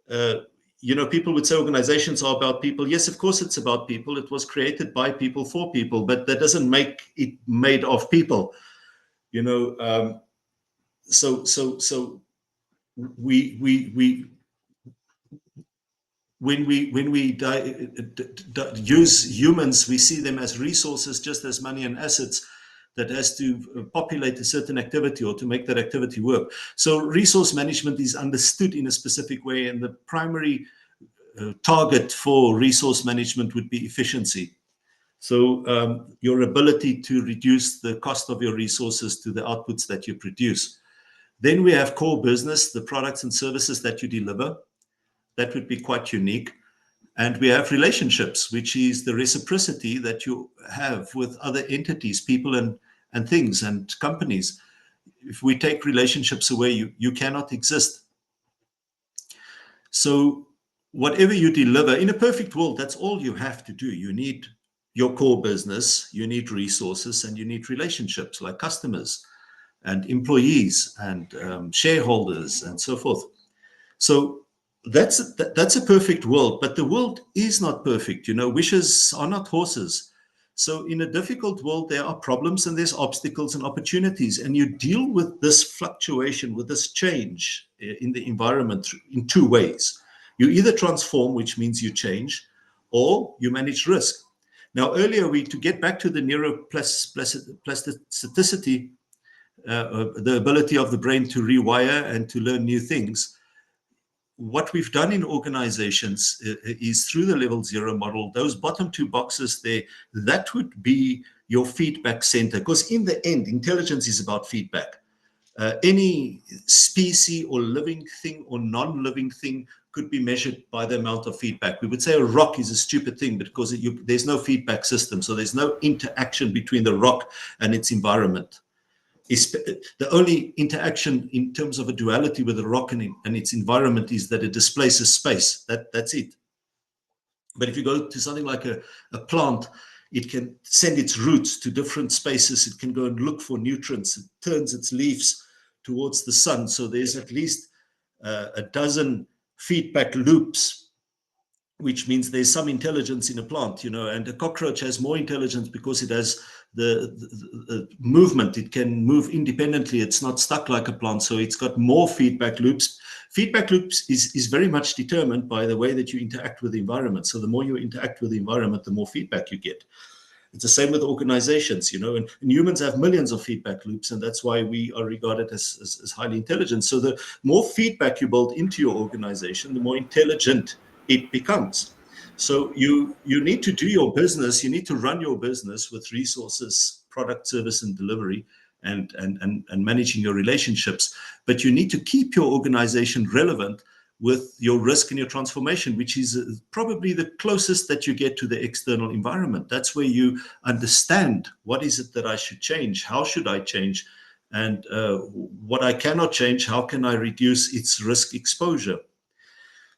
[SPEAKER 2] people would say organizations are about people. Yes, of course it's about people. It was created by people for people, but that doesn't make it made of people. So we when we use humans, we see them as resources, just as money and assets that has to populate a certain activity or to make that activity work. So resource management is understood in a specific way, and the primary target for resource management would be efficiency. So your ability to reduce the cost of your resources to the outputs that you produce. Then we have core business, the products and services that you deliver. That would be quite unique. And we have relationships, which is the reciprocity that you have with other entities, people and things and companies. If we take relationships away, you cannot exist. So whatever you deliver, in a perfect world, that's all you have to do. You need your core business, you need resources, and you need relationships like customers. and employees and shareholders and so forth. So that's a perfect world, but the world is not perfect. Wishes are not horses. So in a difficult world, there are problems and there's obstacles and opportunities, and you deal with this fluctuation, with this change in the environment in two ways. You either transform, which means you change, or you manage risk. Now, earlier, to get back to the neuroplasticity, the ability of the brain to rewire and to learn new things, what we've done in organizations is through the level 0 model, those bottom two boxes there, that would be your feedback center. Because in the end, intelligence is about feedback. Any species or living thing or non-living thing could be measured by the amount of feedback. We would say a rock is a stupid thing because there's no feedback system. So there's no interaction between the rock and its environment. The only interaction in terms of a duality with the rock and its environment is that it displaces space. That's it. But if you go to something like a plant, it can send its roots to different spaces. It can go and look for nutrients. It turns its leaves towards the sun. So there's at least a dozen feedback loops, which means there's some intelligence in a plant, and a cockroach has more intelligence because it has the movement. It can move independently. It's not stuck like a plant. So it's got more feedback loops. Feedback loops is very much determined by the way that you interact with the environment. So the more you interact with the environment, the more feedback you get. It's the same with organizations, and humans have millions of feedback loops, and that's why we are regarded as highly intelligent. So the more feedback you build into your organization, the more intelligent it becomes. So you need to do your business, you need to run your business with resources, product, service, and delivery, and managing your relationships. But you need to keep your organization relevant with your risk and your transformation, which is probably the closest that you get to the external environment. That's where you understand what is it that I should change, how should I change, and what I cannot change, how can I reduce its risk exposure.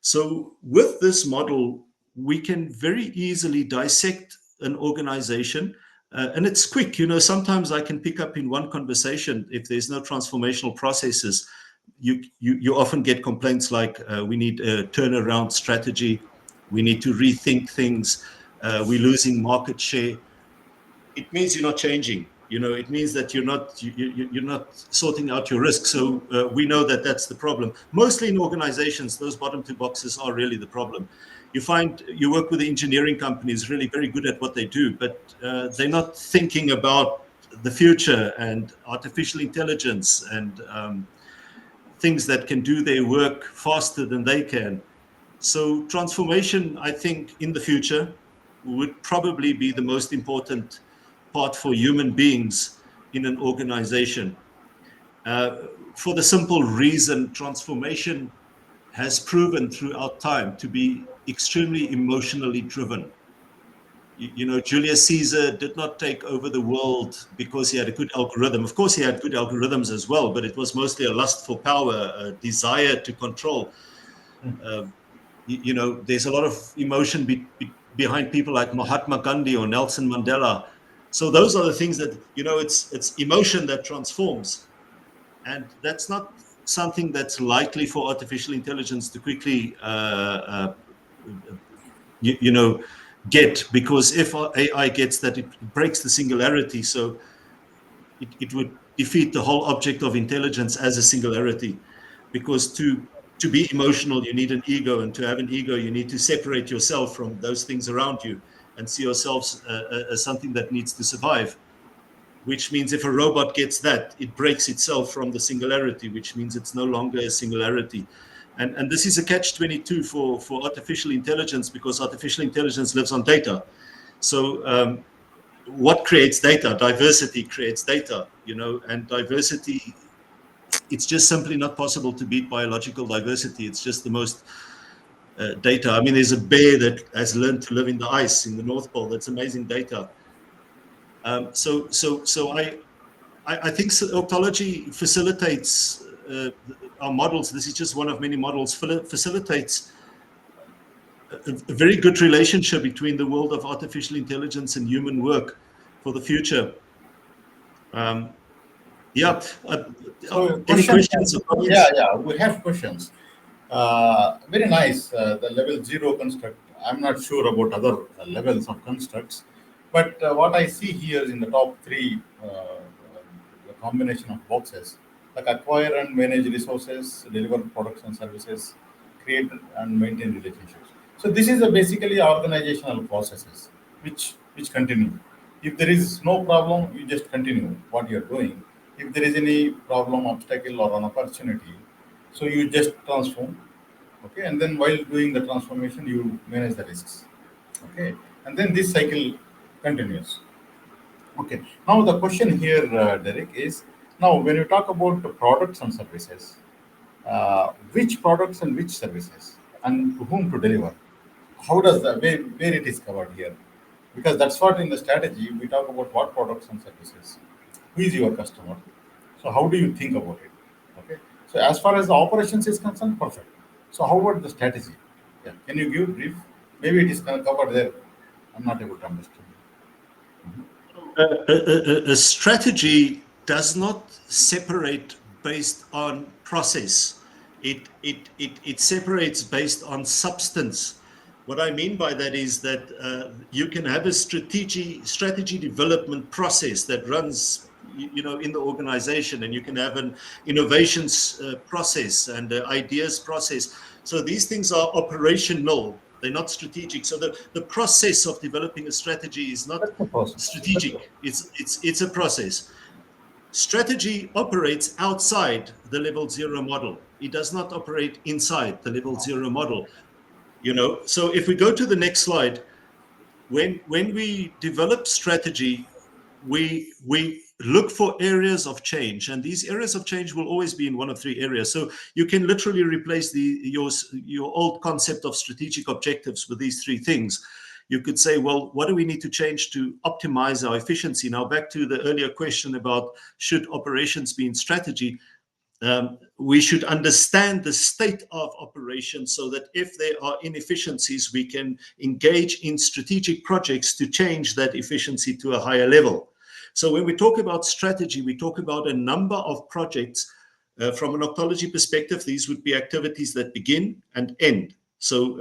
[SPEAKER 2] So with this model, we can very easily dissect an organization, and it's quick. Sometimes I can pick up in one conversation, if there's no transformational processes, you often get complaints like, we need a turnaround strategy, we need to rethink things, we're losing market share. It means you're not changing. It means that you're not sorting out your risk. So we know that that's the problem. Mostly in organizations, those bottom two boxes are really the problem. You work with the engineering companies, really very good at what they do, but they're not thinking about the future and artificial intelligence and things that can do their work faster than they can. So transformation, I think, in the future would probably be the most important part for human beings in an organization. For the simple reason, transformation has proven throughout time to be extremely emotionally driven. Julius Caesar did not take over the world because he had a good algorithm. Of course, he had good algorithms as well, but it was mostly a lust for power, a desire to control. There's a lot of emotion behind people like Mahatma Gandhi or Nelson Mandela. So those are the things that, it's emotion that transforms. And that's not something that's likely for artificial intelligence to quickly get, because if AI gets that, it breaks the singularity. So it would defeat the whole object of intelligence as a singularity, because to be emotional, you need an ego, and to have an ego, you need to separate yourself from those things around you and see yourselves as something that needs to survive. Which means if a robot gets that, it breaks itself from the singularity, which means it's no longer a singularity. And this is a catch-22 for artificial intelligence, because artificial intelligence lives on data. So what creates data? Diversity creates data, and diversity, it's just simply not possible to beat biological diversity. It's just the most data. I mean, there's a bear that has learned to live in the ice in the North Pole. That's amazing data. So I think ORGTOLOGY facilitates our models. This is just one of many models. Facilitates a very good relationship between the world of artificial intelligence and human work for the future. Yeah.
[SPEAKER 1] So
[SPEAKER 2] Any
[SPEAKER 1] question,
[SPEAKER 2] questions or
[SPEAKER 1] yeah,
[SPEAKER 2] comments?
[SPEAKER 1] yeah, we have questions. Very nice. The level zero construct. I'm not sure about other levels of constructs, but what I see here is in the top three, the combination of boxes like acquire and manage resources, deliver products and services, create and maintain relationships. So this is a basically organizational processes which continue. If there is no problem, you just continue what you're doing. If there is any problem, obstacle, or an opportunity, so you just transform, okay, and then while doing the transformation, you manage the risks, okay, and then this cycle continues. Okay. Now the question here, Derek, is now when you talk about the products and services, which products and which services, and to whom to deliver? How does the where it is covered here? Because that's what in the strategy we talk about what products and services. Who is your customer? So how do you think about it? Okay. So as far as the operations is concerned, perfect. So how about the strategy? Yeah. Can you give brief? Maybe it is covered there. I'm not able to understand.
[SPEAKER 2] A strategy does not separate based on process. It separates based on substance. What I mean by that is that you can have a strategy development process that runs, in the organization, and you can have an innovations process and ideas process. So these things are operational. They're not strategic. So the process of developing a strategy is not
[SPEAKER 1] That's the process. That's the,
[SPEAKER 2] strategic. It's a process. Strategy operates outside the level zero model. It does not operate inside the level zero model. So if we go to the next slide, when we develop strategy, we look for areas of change, and these areas of change will always be in one of three areas. So you can literally replace your old concept of strategic objectives with these three things. You could say, well, what do we need to change to optimize our efficiency? Now, back to the earlier question about should operations be in strategy, we should understand the state of operation so that if there are inefficiencies, we can engage in strategic projects to change that efficiency to a higher level. So when we talk about strategy, we talk about a number of projects. From an octology perspective, these would be activities that begin and end. So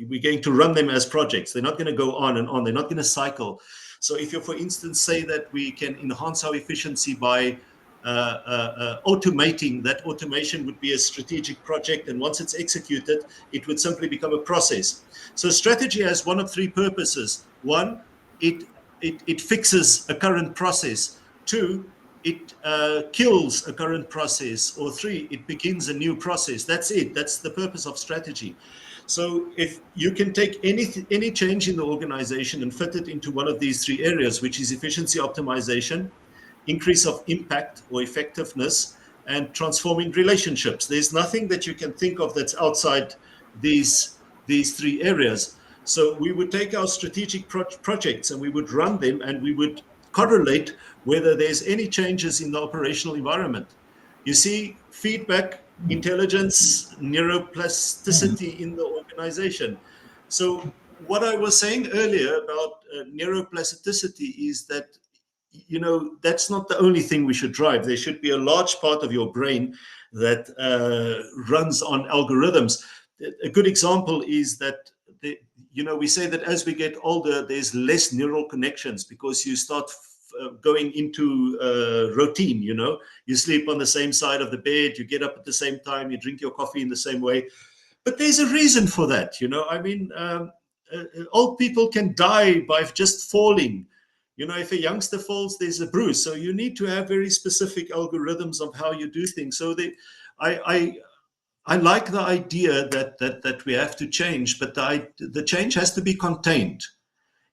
[SPEAKER 2] we're going to run them as projects. They're not going to go on and on. They're not going to cycle. So if you, for instance, say that we can enhance our efficiency by automating, that automation would be a strategic project, and once it's executed, it would simply become a process. So strategy has one of three purposes. One, it fixes a current process. Two, it kills a current process. Or three, it begins a new process. That's it. That's the purpose of strategy. So if you can take any change in the organization and fit it into one of these three areas, which is efficiency optimization, increase of impact or effectiveness, and transforming relationships. There's nothing that you can think of that's outside these three areas. So we would take our strategic projects and we would run them, and we would correlate whether there's any changes in the operational environment. You see, feedback, intelligence, neuroplasticity in the organization. So what I was saying earlier about neuroplasticity is that that's not the only thing we should drive. There should be a large part of your brain that runs on algorithms. A good example is that we say that as we get older, there's less neural connections because you start going into routine. You sleep on the same side of the bed, you get up at the same time, you drink your coffee in the same way. But there's a reason for that. I mean, old people can die by just falling. If a youngster falls, there's a bruise. So you need to have very specific algorithms of how you do things. So I like the idea that we have to change, but the change has to be contained.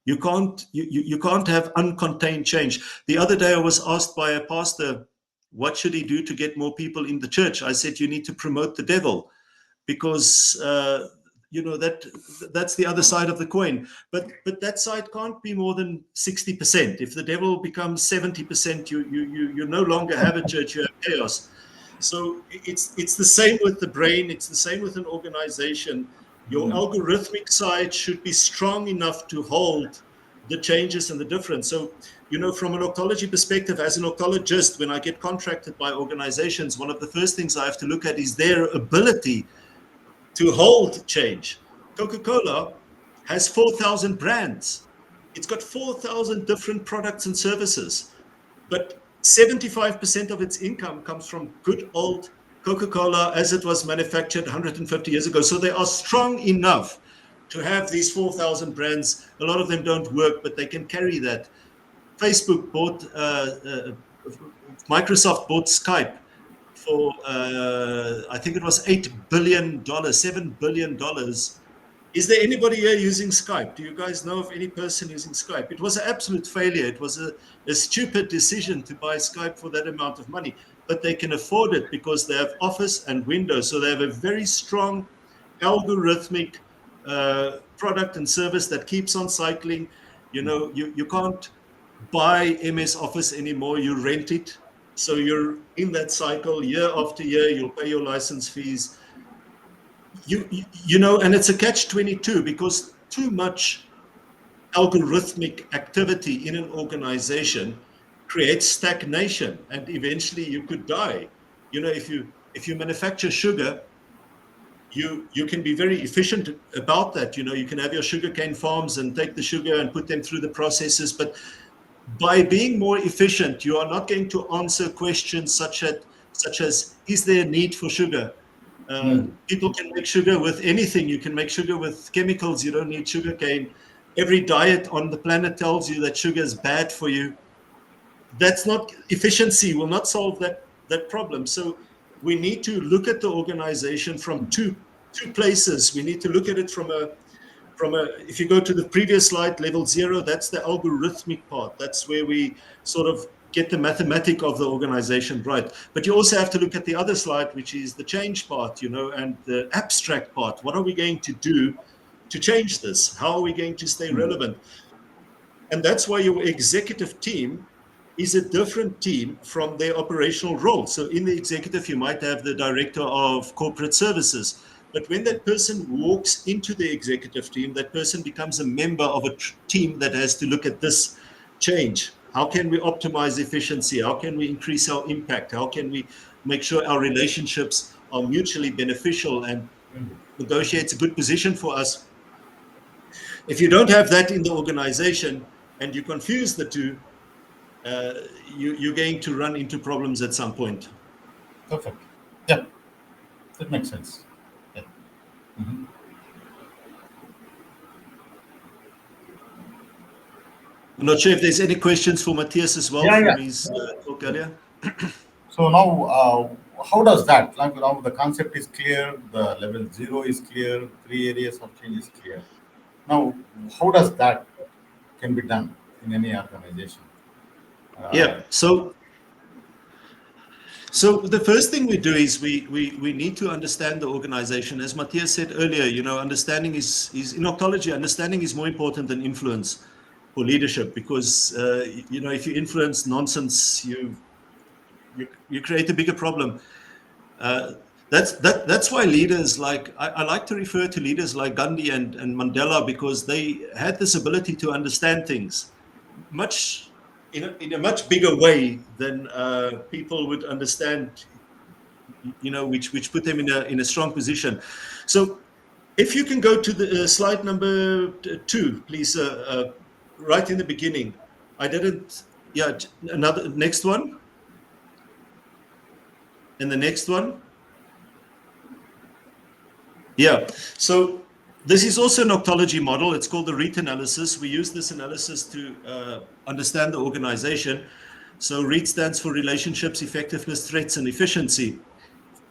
[SPEAKER 2] You can't have uncontained change. The other day I was asked by a pastor, what should he do to get more people in the church? I said, you need to promote the devil, because that's the other side of the coin. But that side can't be more than 60%. If the devil becomes 70%, you no longer have a church, you have chaos. So it's the same with the brain. It's the same with an organization. Your algorithmic side should be strong enough to hold the changes and the difference. So from an octology perspective, as an octologist, when I get contracted by organizations, one of the first things I have to look at is their ability to hold change. Coca-Cola has 4,000 brands. It's got 4,000 different products and services, but 75% of its income comes from good old Coca-Cola as it was manufactured 150 years ago. So they are strong enough to have these 4,000 brands. A lot of them don't work, but they can carry that. Facebook bought, Microsoft bought Skype for, I think it was $8 billion, $7 billion. Is there anybody here using Skype? Do you guys know of any person using Skype? It was an absolute failure. It was a stupid decision to buy Skype for that amount of money, but they can afford it because they have Office and Windows. So they have a very strong algorithmic product and service that keeps on cycling. You can't buy MS Office anymore, you rent it. So you're in that cycle year after year, you'll pay your license fees. And it's a catch-22 because too much algorithmic activity in an organization creates stagnation, and eventually you could die. If you manufacture sugar, you can be very efficient about that. You can have your sugarcane farms and take the sugar and put them through the processes, but by being more efficient, you are not going to answer questions such as is there a need for sugar? People can make sugar with anything. You can make sugar with chemicals. You don't need sugarcane. Every diet on the planet tells you that sugar is bad for you. That's not efficiency, will not solve that problem. So we need to look at the organization from two places. We need to look at it from a if you go to the previous slide, level 0, that's the algorithmic part. That's where we sort of get the mathematic of the organization right. But you also have to look at the other slide, which is the change part, and the abstract part. What are we going to do to change this? How are we going to stay relevant? And that's why your executive team is a different team from their operational role. So in the executive, you might have the director of corporate services. But when that person walks into the executive team, that person becomes a member of a team that has to look at this change. How can we optimize efficiency? How can we increase our impact? How can we make sure our relationships are mutually beneficial and negotiates a good position for us? If you don't have that in the organization and you confuse the two, you're going to run into problems at some point.
[SPEAKER 1] Perfect. Yeah, that makes sense. Yeah. Mhm.
[SPEAKER 2] I'm not sure if there's any questions for Matthias as well
[SPEAKER 1] Yeah,
[SPEAKER 2] from
[SPEAKER 1] yeah.
[SPEAKER 2] his talk earlier.
[SPEAKER 1] So now, how does that? Like now, the concept is clear. The level 0 is clear. 3 areas of change is clear. Now, how does that can be done in any organization? Uh,
[SPEAKER 2] Yeah. So the first thing we do is we need to understand the organization. As Matthias said earlier, understanding is in octology, understanding is more important than influence for leadership, because if you influence nonsense, you create a bigger problem. That's why leaders I like to refer to leaders like Gandhi and Mandela, because they had this ability to understand things much in a much bigger way than people would understand, which put them in a strong position. So if you can go to the slide number 2, please, right in the beginning. I didn't, yeah, another, next one, and the next one. Yeah, so this is also an octology model. It's called the REAT analysis. We use this analysis to understand the organization. So REAT stands for relationships, effectiveness, threats, and efficiency.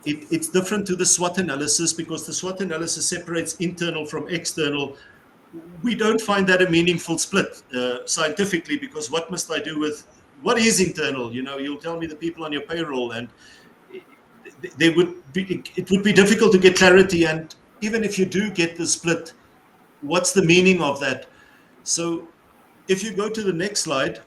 [SPEAKER 2] It's different to the SWOT analysis because the SWOT analysis separates internal from external. We don't find that a meaningful split scientifically, because what must I do with what is internal? You'll tell me the people on your payroll, and it would be difficult to get clarity. And even if you do get the split, what's the meaning of that? So if you go to the next slide,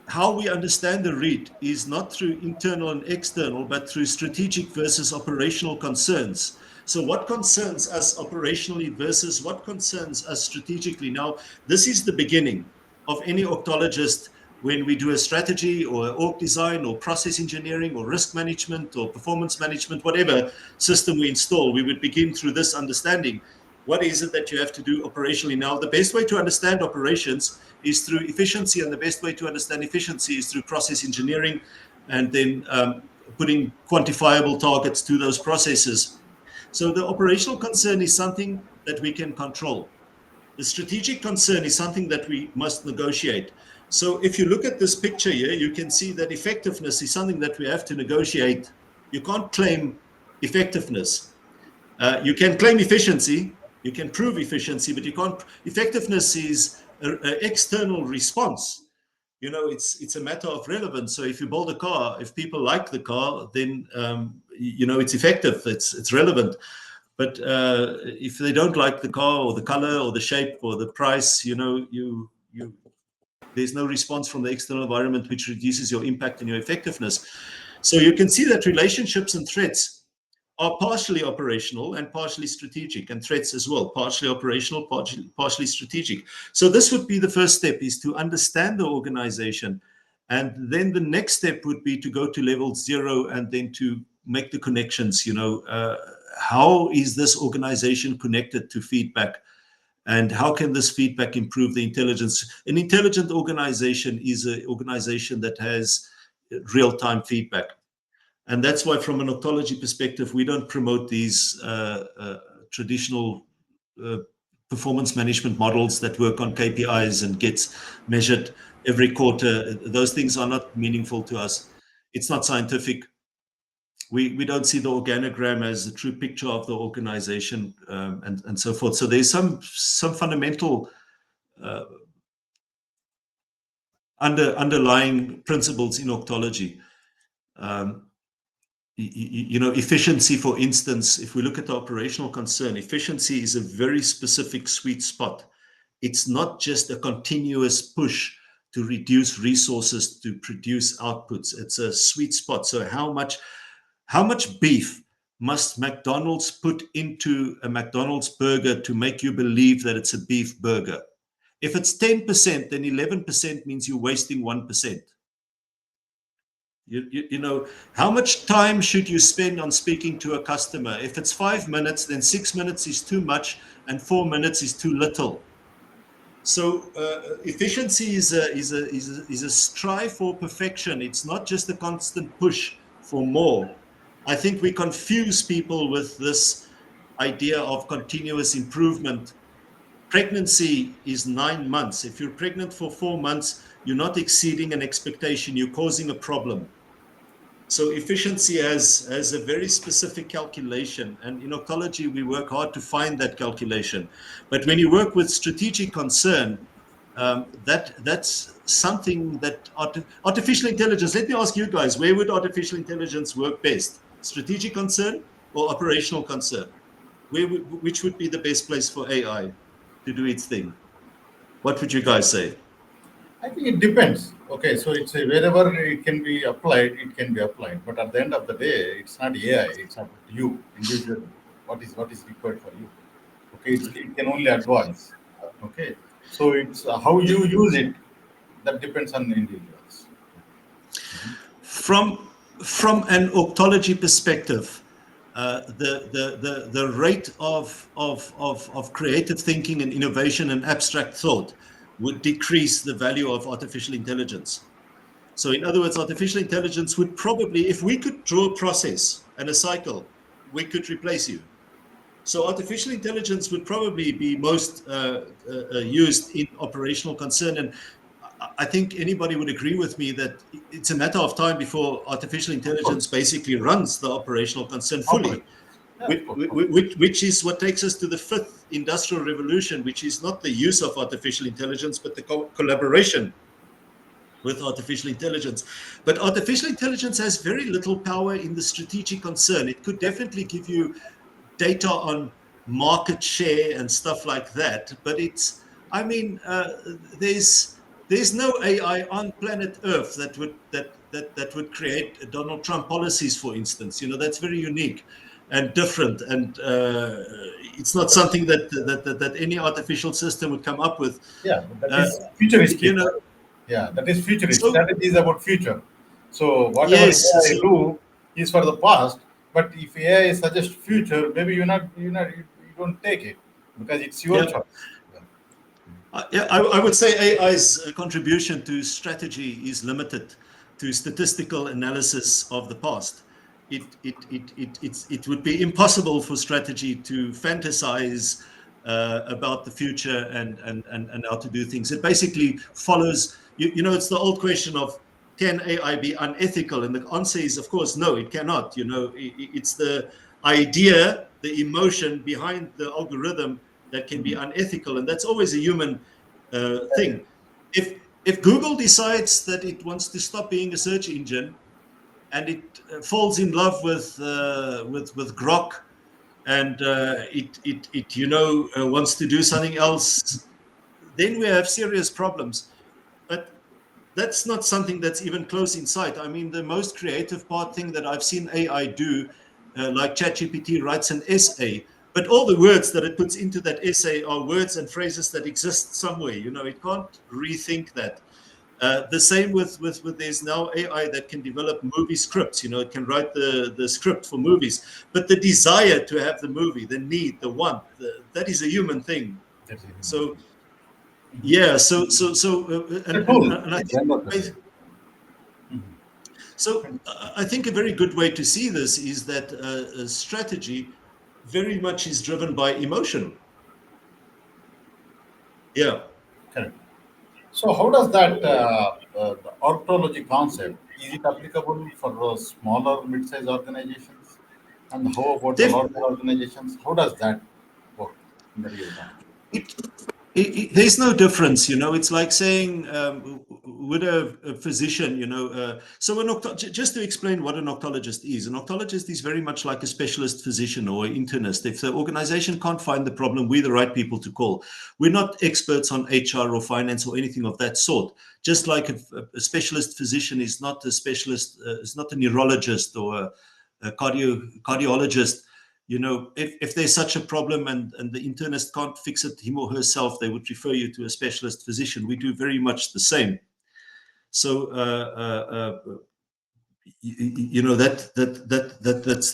[SPEAKER 2] how we understand the REAT is not through internal and external, but through strategic versus operational concerns. So what concerns us operationally versus what concerns us strategically? Now, this is the beginning. of any octologist when we do a strategy or org design or process engineering or risk management or performance management, whatever system we install, we would begin through this understanding. What is it that you have to do operationally? Now, the best way to understand operations is through efficiency, and the best way to understand efficiency is through process engineering, and then putting quantifiable targets to those processes. So the operational concern is something that we can control. The strategic concern is something that we must negotiate. So if you look at this picture here, you can see that effectiveness is something that we have to negotiate. You can't claim effectiveness. You can claim efficiency, you can prove efficiency, but you can't. Effectiveness is an external response. It's a matter of relevance. So if you build a car, if people like the car, then it's effective, it's relevant. But if they don't like the car or the color or the shape or the price, there's no response from the external environment, which reduces your impact and your effectiveness. So you can see that relationships and threats are partially operational and partially strategic, and threats as well, partially operational, partially strategic. So this would be the first step, is to understand the organization. And then the next step would be to go to level 0 and then to make the connections. How is this organization connected to feedback? And how can this feedback improve the intelligence? An intelligent organization is an organization that has real-time feedback. And that's why, from an octology perspective, we don't promote these traditional performance management models that work on KPIs and gets measured every quarter. Those things are not meaningful to us. It's not scientific. We don't see the organogram as a true picture of the organization, and so forth. So there's some fundamental underlying principles in octology. Efficiency, for instance, if we look at the operational concern, efficiency is a very specific sweet spot. It's not just a continuous push to reduce resources to produce outputs. It's a sweet spot. So how much beef must McDonald's put into a McDonald's burger to make you believe that it's a beef burger? If it's 10%, then 11% means you're wasting 1%. How much time should you spend on speaking to a customer? If it's 5 minutes, then 6 minutes is too much and 4 minutes is too little. So efficiency is a strive for perfection. It's not just a constant push for more. I think we confuse people with this idea of continuous improvement. Pregnancy is 9 months. If you're pregnant for 4 months, you're not exceeding an expectation, you're causing a problem. So efficiency has a very specific calculation, and in octology we work hard to find that calculation. But when you work with strategic concern, that's something that artificial intelligence. Let me ask you guys, where would artificial intelligence work best? Strategic concern or operational concern? Which would be the best place for AI to do its thing? What would you guys say?
[SPEAKER 1] I think it depends. Okay, so it's wherever it can be applied, it can be applied. But at the end of the day, it's not AI. It's up to you individually. What is required for you? Okay, it can only advise. Okay, so it's how you use it that depends on the individuals.
[SPEAKER 2] From an octology perspective, the rate of creative thinking and innovation and abstract thought would decrease the value of artificial intelligence. So in other words, artificial intelligence would probably, if we could draw a process and a cycle, we could replace you. So artificial intelligence would probably be most used in operational concern. And I think anybody would agree with me that it's a matter of time before artificial intelligence basically runs the operational concern fully.
[SPEAKER 1] Yeah,
[SPEAKER 2] Which is what takes us to the fifth industrial revolution, which is not the use of artificial intelligence, but the collaboration with artificial intelligence. But artificial intelligence has very little power in the strategic concern. It could definitely give you data on market share and stuff like that. But there's no AI on planet Earth that would create Donald Trump policies, for instance. That's very unique. and different, and it's not something that any artificial system would come up with.
[SPEAKER 1] Yeah, but that
[SPEAKER 2] Uh,
[SPEAKER 1] is
[SPEAKER 2] you
[SPEAKER 1] futuristic.
[SPEAKER 2] know,
[SPEAKER 1] Yeah, that is futuristic.
[SPEAKER 2] so
[SPEAKER 1] Strategy is about future. So whatever
[SPEAKER 2] yes,
[SPEAKER 1] AI
[SPEAKER 2] so
[SPEAKER 1] do is for the past. But if AI suggests future, maybe you don't take it because it's your
[SPEAKER 2] yeah.
[SPEAKER 1] choice. Yeah.
[SPEAKER 2] Yeah, I would say AI's contribution to strategy is limited to statistical analysis of the past. It would be impossible for strategy to fantasize about the future and how to do things. It basically follows, it's the old question of, can AI be unethical? And the answer is, of course, no, it cannot. It's the idea, the emotion behind the algorithm that can be
[SPEAKER 1] Mhm.
[SPEAKER 2] unethical, and that's always a human thing. If Google decides that it wants to stop being a search engine, and it falls in love with Grok, and it wants to do something else, then we have serious problems. But that's not something that's even close in sight. I mean, the most creative part thing that I've seen AI do, like ChatGPT writes an essay, but all the words that it puts into that essay are words and phrases that exist somewhere. It can't rethink that. The same with there's now AI that can develop movie scripts. It can write the script for movies, but the desire to have the movie, the need, the want, that is a human thing.
[SPEAKER 1] That's a human.
[SPEAKER 2] So yeah, so
[SPEAKER 1] It's a tool
[SPEAKER 2] and I
[SPEAKER 1] at the end of the
[SPEAKER 2] think
[SPEAKER 1] day. Mhm.
[SPEAKER 2] I think a very good way to see this is that strategy very much is driven by emotion. Yeah.
[SPEAKER 1] Correct. So how does that the orgtology concept is it applicable for smaller mid-sized organizations, and how about the
[SPEAKER 2] Def-
[SPEAKER 1] larger organizations? How does that work in the real time?
[SPEAKER 2] it, there's no difference. It's like saying, would a physician, so just to explain what an octologist is very much like a specialist physician or internist. If the organization can't find the problem, we're the right people to call. We're not experts on HR or finance or anything of that sort. Just like a specialist physician is not a specialist, is not a neurologist or a cardiologist. If there's such a problem and the internist can't fix it him or herself, they would refer you to a specialist physician. We do very much the same. So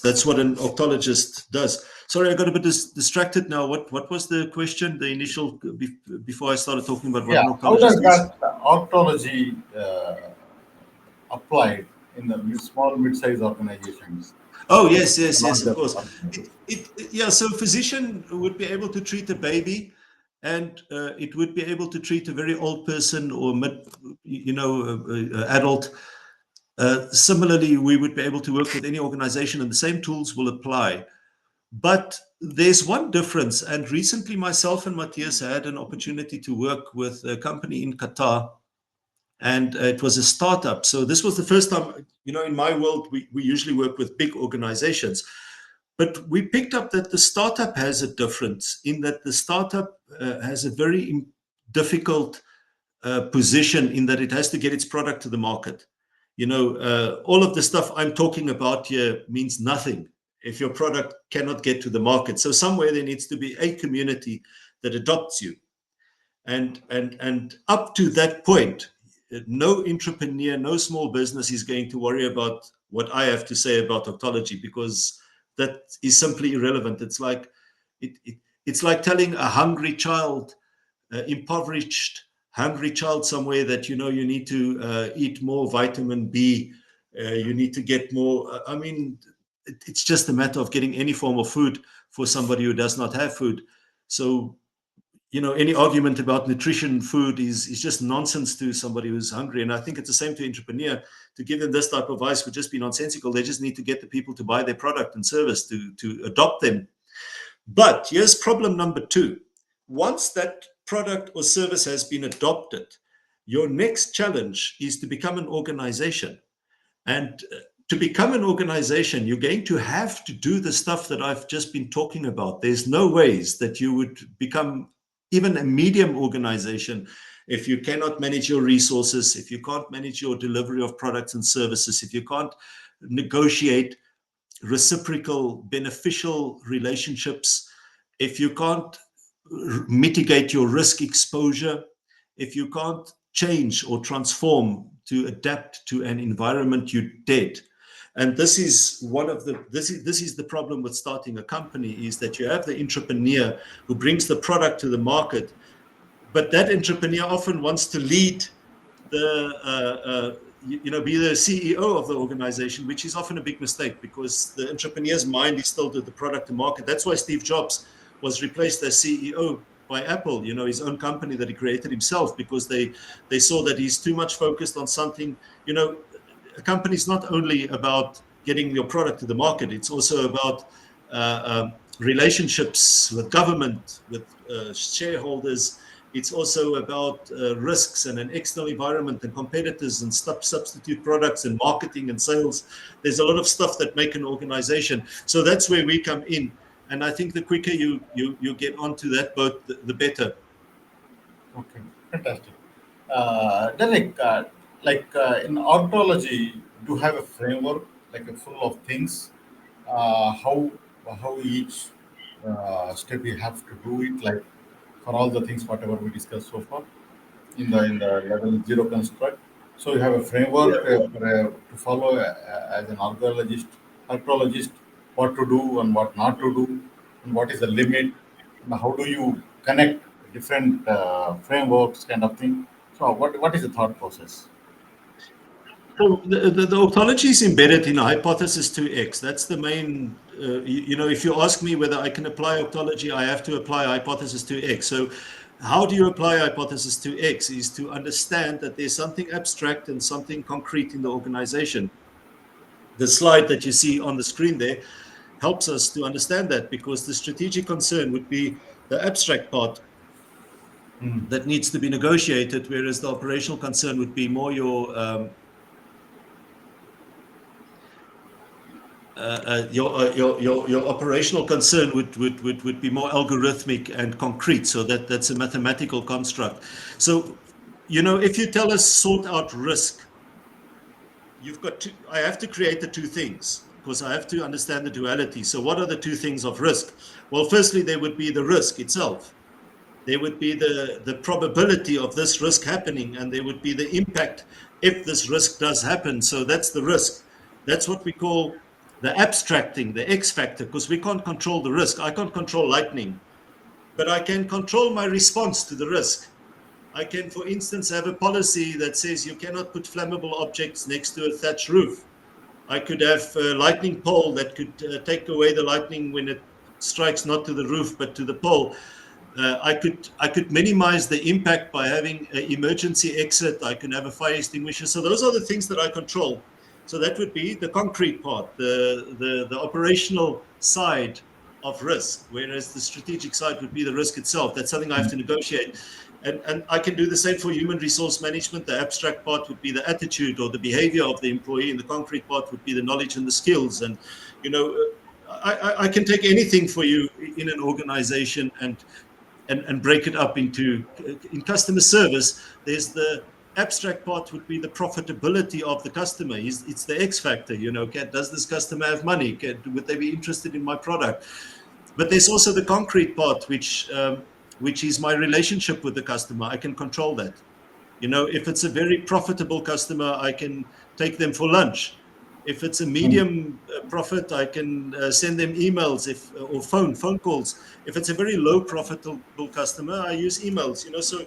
[SPEAKER 2] that's what an ophthalmologist does. Sorry, I got a bit distracted now. What was the question? The initial before I started talking about what
[SPEAKER 1] Yeah,
[SPEAKER 2] an
[SPEAKER 1] how does
[SPEAKER 2] ophthalmologist is.
[SPEAKER 1] that orgtology applied in the small mid-sized organizations,
[SPEAKER 2] Oh yes, of
[SPEAKER 1] larger
[SPEAKER 2] course.
[SPEAKER 1] organizations?
[SPEAKER 2] Yeah. So a physician would be able to treat a baby, and it would be able to treat a very old person or adult. Similarly, we would be able to work with any organization, and the same tools will apply. But there's one difference. And recently, myself and Matthias had an opportunity to work with a company in Qatar, and it was a startup. So this was the first time, in my world, we usually work with big organizations. But we picked up that the startup has a difference in that the startup has a very difficult position in that it has to get its product to the market. All of the stuff I'm talking about here means nothing if your product cannot get to the market. So somewhere there needs to be a community that adopts you. And up to that point, no entrepreneur, no small business is going to worry about what I have to say about octology, because that is simply irrelevant. It's like telling a hungry child, impoverished, hungry child somewhere, that you need to eat more vitamin B. You need to get more. I mean, it's just a matter of getting any form of food for somebody who does not have food. So any argument about nutrition, food is just nonsense to somebody who's hungry. And I think it's the same to entrepreneur. To give them this type of advice would just be nonsensical. They just need to get the people to buy their product and service, to adopt them. But here's problem number two. Once that product or service has been adopted, your next challenge is to become an organization. And to become an organization, you're going to have to do the stuff that I've just been talking about. There's no ways that you would become even a medium organization if you cannot manage your resources, if you can't manage your delivery of products and services, if you can't negotiate reciprocal, beneficial relationships, if you can't mitigate your risk exposure, if you can't change or transform to adapt to an environment, you're dead. And this is one of the this is the problem with starting a company, is that you have the entrepreneur who brings the product to the market, but that entrepreneur often wants to lead the be the CEO of the organization, which is often a big mistake, because the entrepreneur's mind is still to the product and market. That's why Steve Jobs was replaced as CEO by Apple, his own company that he created himself, because they saw that he's too much focused on something. A company is not only about getting your product to the market, it's also about relationships with government, with shareholders. It's also about risks and an external environment and competitors and substitute products and marketing and sales. There's a lot of stuff that make an organization. So that's where we come in. And I think the quicker you get onto that boat, the better.
[SPEAKER 1] Okay, fantastic. Then, in orgtology, do you have a framework like a full of things? How each step you have to do it, like for all the things whatever we discussed so far in the level zero construct. So you have a framework to follow as an archaeologist, what to do and what not to do, and what is the limit, and how do you connect different frameworks, kind of thing. So what is the thought process?
[SPEAKER 2] So the ontology is embedded in a hypothesis 2x. That's the main, if you ask me whether I can apply ontology, I have to apply hypothesis 2x. So how do you apply hypothesis 2x is to understand that there's something abstract and something concrete in the organization. The slide that you see on the screen there helps us to understand that, because the strategic concern would be the abstract part
[SPEAKER 1] Mm.
[SPEAKER 2] that needs to be negotiated, whereas the operational concern would be more your operational concern would be more algorithmic and concrete. So that's a mathematical construct. So, if you tell us sort out risk, I have to create the two things, because I have to understand the duality. So what are the two things of risk? Well, firstly, there would be the risk itself. There would be the probability of this risk happening, and there would be the impact if this risk does happen. So that's the risk. That's what we call the abstracting, the X factor, because we can't control the risk. I can't control lightning, but I can control my response to the risk. I can, for instance, have a policy that says you cannot put flammable objects next to a thatched roof. I could have a lightning pole that could take away the lightning when it strikes not to the roof but to the pole. I could minimize the impact by having an emergency exit. I can have a fire extinguisher. So those are the things that I control. So that would be the concrete part, the operational side of risk, whereas the strategic side would be the risk itself. That's something I have to negotiate. And I can do the same for human resource management. The abstract part would be the attitude or the behavior of the employee, and the concrete part would be the knowledge and the skills. And, I can take anything for you in an organization and break it up into, in customer service, there's the abstract part would be the profitability of the customer. It's the X factor, does this customer have money? Would they be interested in my product? But there's also the concrete part, which is my relationship with the customer. I can control that. If it's a very profitable customer, I can take them for lunch. If it's a
[SPEAKER 1] Mm.
[SPEAKER 2] medium profit, I can send them emails or phone calls. If it's a very low profitable customer, I use emails. So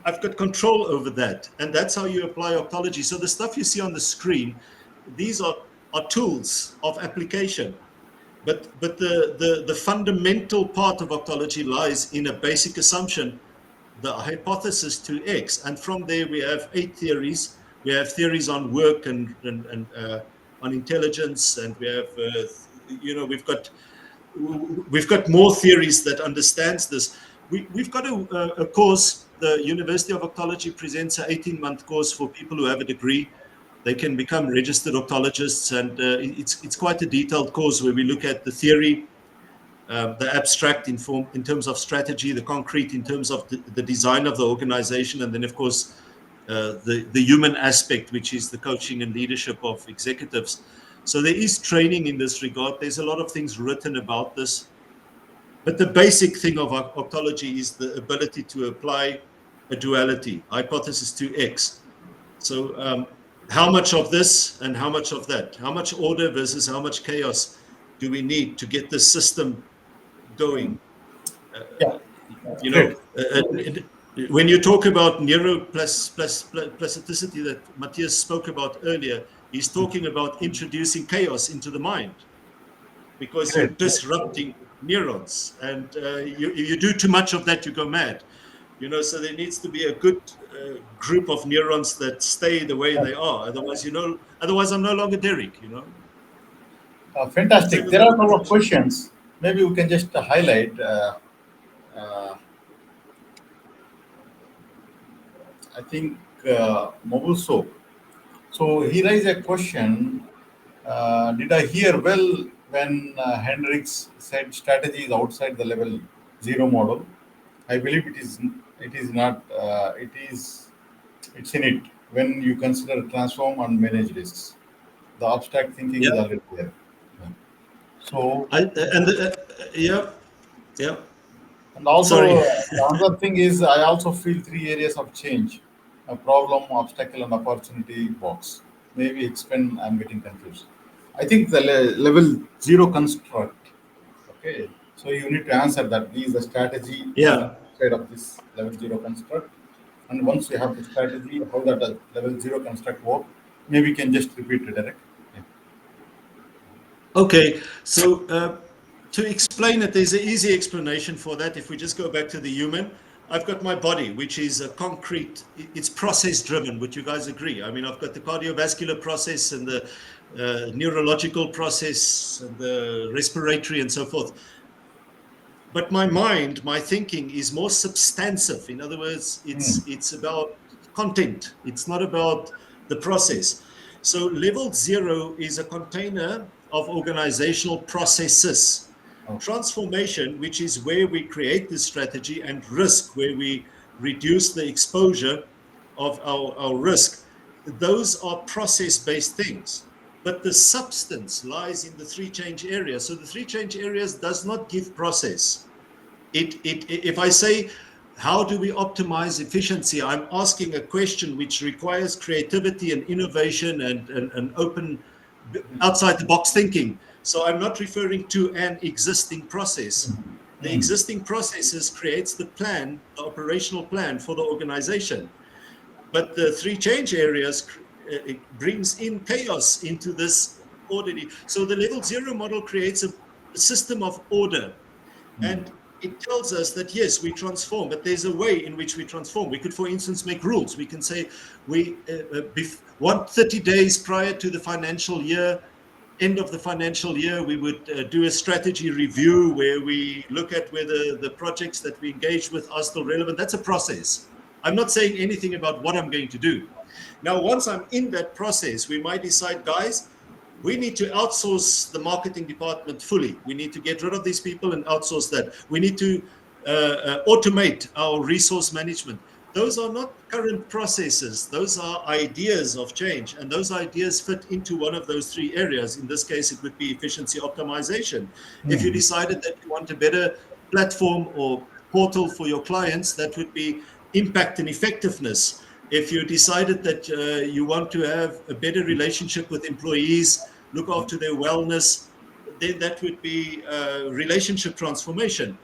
[SPEAKER 2] I've got control over that, and that's how you apply ontology. So the stuff you see on the screen, these are tools of application. But the fundamental part of ontology lies in a basic assumption, the hypothesis to X, and from there we have 8 theories. We have theories on work and on intelligence, and we have we've got more theories that understands this. We've got a course. The University of Octology presents an 18-month course for people who have a degree. They can become registered octologists, and it's quite a detailed course where we look at the theory, the abstract in terms of strategy, the concrete in terms of the design of the organization, and then, of course, the human aspect, which is the coaching and leadership of executives. So there is training in this regard. There's a lot of things written about this. But the basic thing of octology is the ability to apply a duality, hypothesis to X. So how much of this and how much of that? How much order versus how much chaos do we need to get the system going?
[SPEAKER 1] Yeah,
[SPEAKER 2] You
[SPEAKER 1] great.
[SPEAKER 2] know, when you talk about neuroplasticity that Matthias spoke about earlier, he's talking about introducing chaos into the mind because you're
[SPEAKER 1] Great.
[SPEAKER 2] disrupting neurons, and you do too much of that, you go mad. You know, so there needs to be a good group of neurons that stay the way they are. Otherwise, otherwise I'm no longer Derek. You know, same
[SPEAKER 1] Fantastic.
[SPEAKER 2] with
[SPEAKER 1] There are a couple of
[SPEAKER 2] organization.
[SPEAKER 1] questions. Maybe we can just highlight. Uh, I think Mobuso. So he raised a question. Did I hear well when Hendricks said strategy is outside the level zero model? I believe it is. It is not. It is. It's in it. When you consider transform and manage risks, the abstract thinking is
[SPEAKER 2] Yeah,
[SPEAKER 1] already there. Yeah. So,
[SPEAKER 2] yeah, yeah.
[SPEAKER 1] and also
[SPEAKER 2] Sorry.
[SPEAKER 1] the other thing is, I also feel three areas of change: a problem, obstacle, and opportunity box. Maybe expand. I'm getting confused. I think the level zero construct. Okay, so you need to answer that. Is the strategy
[SPEAKER 2] Yeah.
[SPEAKER 1] inside of this level zero construct? And once you have the strategy, how that level zero construct work, maybe you can just repeat it, Derek. Yeah.
[SPEAKER 2] Okay. So to explain it, there's an easy explanation for that. If we just go back to the human, I've got my body, which is a concrete, it's process driven. Would you guys agree? I mean, I've got the cardiovascular process and the neurological process and the respiratory and so forth. But my mind, my thinking is more substantive. In other words,
[SPEAKER 1] Hmm.
[SPEAKER 2] it's about content. It's not about the process. So level zero is a container of organizational processes.
[SPEAKER 1] Okay.
[SPEAKER 2] Transformation, which is where we create the strategy, and risk, where we reduce the exposure of our risk. Those are process-based things. But the substance lies in the three change areas. So the three change areas does not give process. If I say, how do we optimize efficiency? I'm asking a question which requires creativity and innovation and open, outside the box thinking. So I'm not referring to an existing process. The
[SPEAKER 1] Hmm.
[SPEAKER 2] existing processes creates the plan, the operational plan for the organization. But the three change areas, it brings in chaos into this orderly. So the level zero model creates a system of order, and it tells us that yes, we transform, but there's a way in which we transform. We could, for instance, make rules. We can say we want 30 days prior to the financial year, end of the financial year, we would do a strategy review where we look at whether the projects that we engage with are still relevant. That's a process. I'm not saying anything about what I'm going to do. Now, once I'm in that process, we might decide, guys, we need to outsource the marketing department fully. We need to get rid of these people and outsource that. We need to automate our resource management. Those are not current processes. Those are ideas of change. And those ideas fit into one of those three areas. In this case, it would be efficiency optimization. If you
[SPEAKER 1] Hmm.
[SPEAKER 2] decided that you want a better platform or portal for your clients, that would be impact and effectiveness. If you decided that you want to have a better relationship with employees, look after their wellness, then that would be relationship transformation.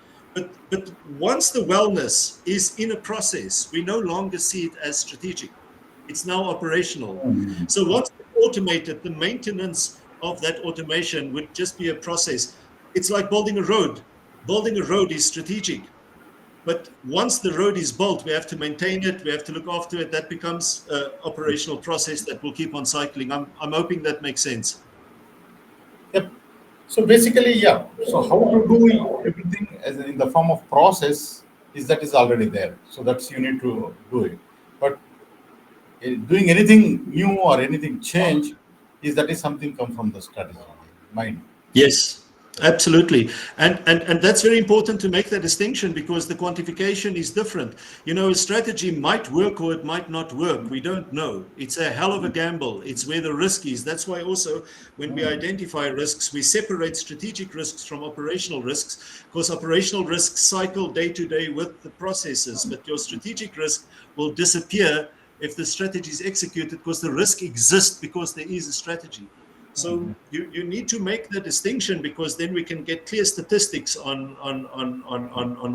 [SPEAKER 2] But once the wellness is in a process, we no longer see it as strategic. It's now operational.
[SPEAKER 1] Hmm.
[SPEAKER 2] So once it's automated, the maintenance of that automation would just be a process. It's like building a road. Building a road is strategic. But once the road is built, we have to maintain it. We have to look after it. That becomes an operational process that will keep on cycling. I'm hoping that makes sense.
[SPEAKER 1] Yep. So basically, yeah. So how to do everything as in the form of process is that is already there. So that's you need to do it. But doing anything new or anything change is that is something come from the strategy mind.
[SPEAKER 2] Yes. Absolutely. And that's very important to make that distinction, because the quantification is different. A strategy might work or it might not work. We don't know. It's a hell of a gamble. It's where the risk is. That's why also when we identify risks, we separate strategic risks from operational risks, because operational risks cycle day to day with the processes, but your strategic risk will disappear if the strategy is executed, because the risk exists because there is a strategy. So you need to make the distinction, because then we can get clear statistics on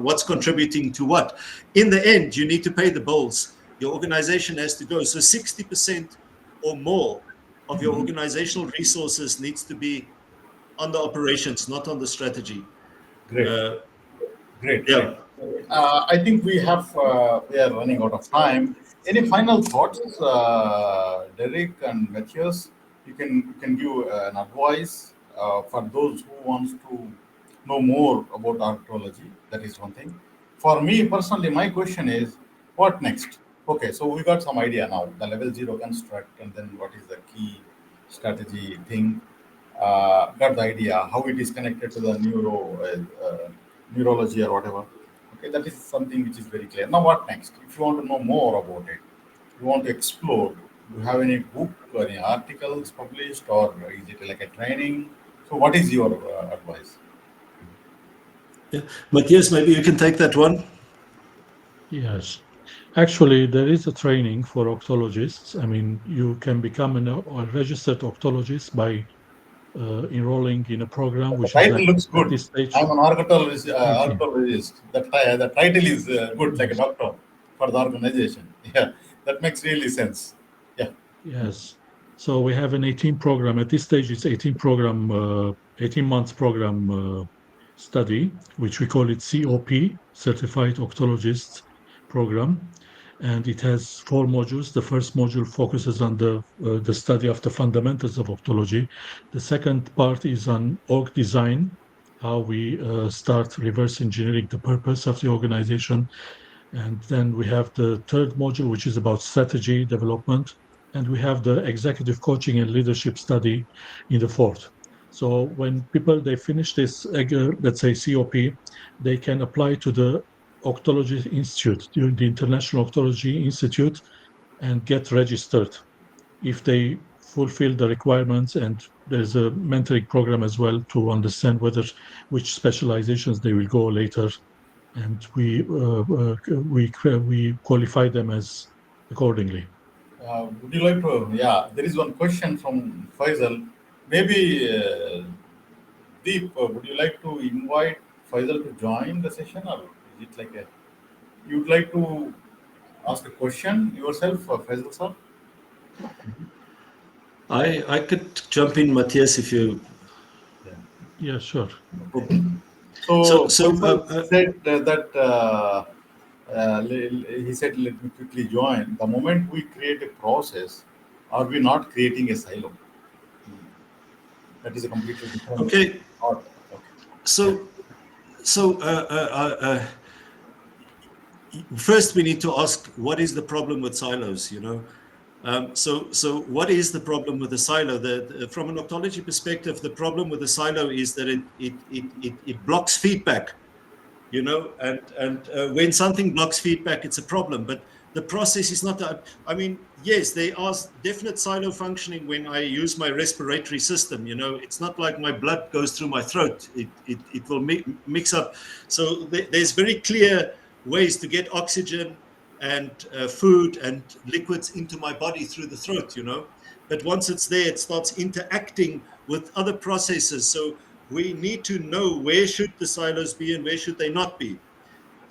[SPEAKER 2] what's contributing to what. In the end, you need to pay the bills. Your organization has to go. So 60% or more of your organizational resources needs to be on the operations, not on the strategy.
[SPEAKER 1] Great.
[SPEAKER 2] Uh,
[SPEAKER 1] Great, great.
[SPEAKER 2] yeah.
[SPEAKER 1] I think we are running out of time. Any final thoughts, Derek and Matthias? You can give an advice for those who wants to know more about archaeology. That is one thing. For me personally, my question is, what next? Okay, so we got some idea now. The level zero construct, and then what is the key strategy thing? Got the idea how it is connected to the neurology or whatever. Okay, that is something which is very clear. Now, what next? If you want to know more about it, you want to explore. Do you have any book or any articles published, or is it like a training? So, what is your advice?
[SPEAKER 2] Yeah. Matthias, maybe you can take that one.
[SPEAKER 3] Yes. Actually, there is a training for octologists. I mean, you can become a registered octologist by enrolling in a program
[SPEAKER 1] The
[SPEAKER 3] which is
[SPEAKER 1] title
[SPEAKER 3] like
[SPEAKER 1] looks
[SPEAKER 3] at
[SPEAKER 1] good.
[SPEAKER 3] this stage
[SPEAKER 1] I'm an ornithologist.
[SPEAKER 3] 18.
[SPEAKER 1] Ornithologist. The title is good, like a
[SPEAKER 3] Yes.
[SPEAKER 1] doctor for the organization. Yeah, that makes really sense. Yeah.
[SPEAKER 3] Yes. So we have an 18 program. At this stage, it's 18 program, 18 months program study, which we call it COP, Certified Octologist Program. And it has four modules. The first module focuses on the study of the fundamentals of octology. The second part is on org design, how we start reverse engineering the purpose of the organization. And then we have the third module, which is about strategy development. And we have the executive coaching and leadership study in the fourth. So when people they finish this, let's say COP, they can apply to the Octology Institute, the International Octology Institute, and get registered if they fulfill the requirements. And there's a mentoring program as well to understand whether which specializations they will go later, and we qualify them as accordingly.
[SPEAKER 1] Would you like to? Yeah, there is one question from Faisal. Maybe Deep, would you like to invite Faisal to join the session, or is it like a you'd like to ask a question yourself, Faisal sir?
[SPEAKER 2] I could jump in, Matthias, if you.
[SPEAKER 1] Yeah.
[SPEAKER 3] Yeah, sure.
[SPEAKER 1] Okay.
[SPEAKER 2] So,
[SPEAKER 1] So
[SPEAKER 2] so
[SPEAKER 1] Faisal said that he said, "Let me quickly join." The moment we create a process, are we not creating a silo? That is a completely different
[SPEAKER 2] okay.
[SPEAKER 1] thought. Okay. Yeah.
[SPEAKER 2] So, so first we need to ask, what is the problem with silos? So what is the problem with the silo? From an octology perspective, the problem with the silo is that it blocks feedback. And when something blocks feedback, it's a problem. But the process is not that. I mean, yes, there are definite silo functioning when I use my respiratory system. It's not like my blood goes through my throat. It will mix up. So there's very clear ways to get oxygen and food and liquids into my body through the throat. But once it's there, it starts interacting with other processes. So we need to know where should the silos be and where should they not be.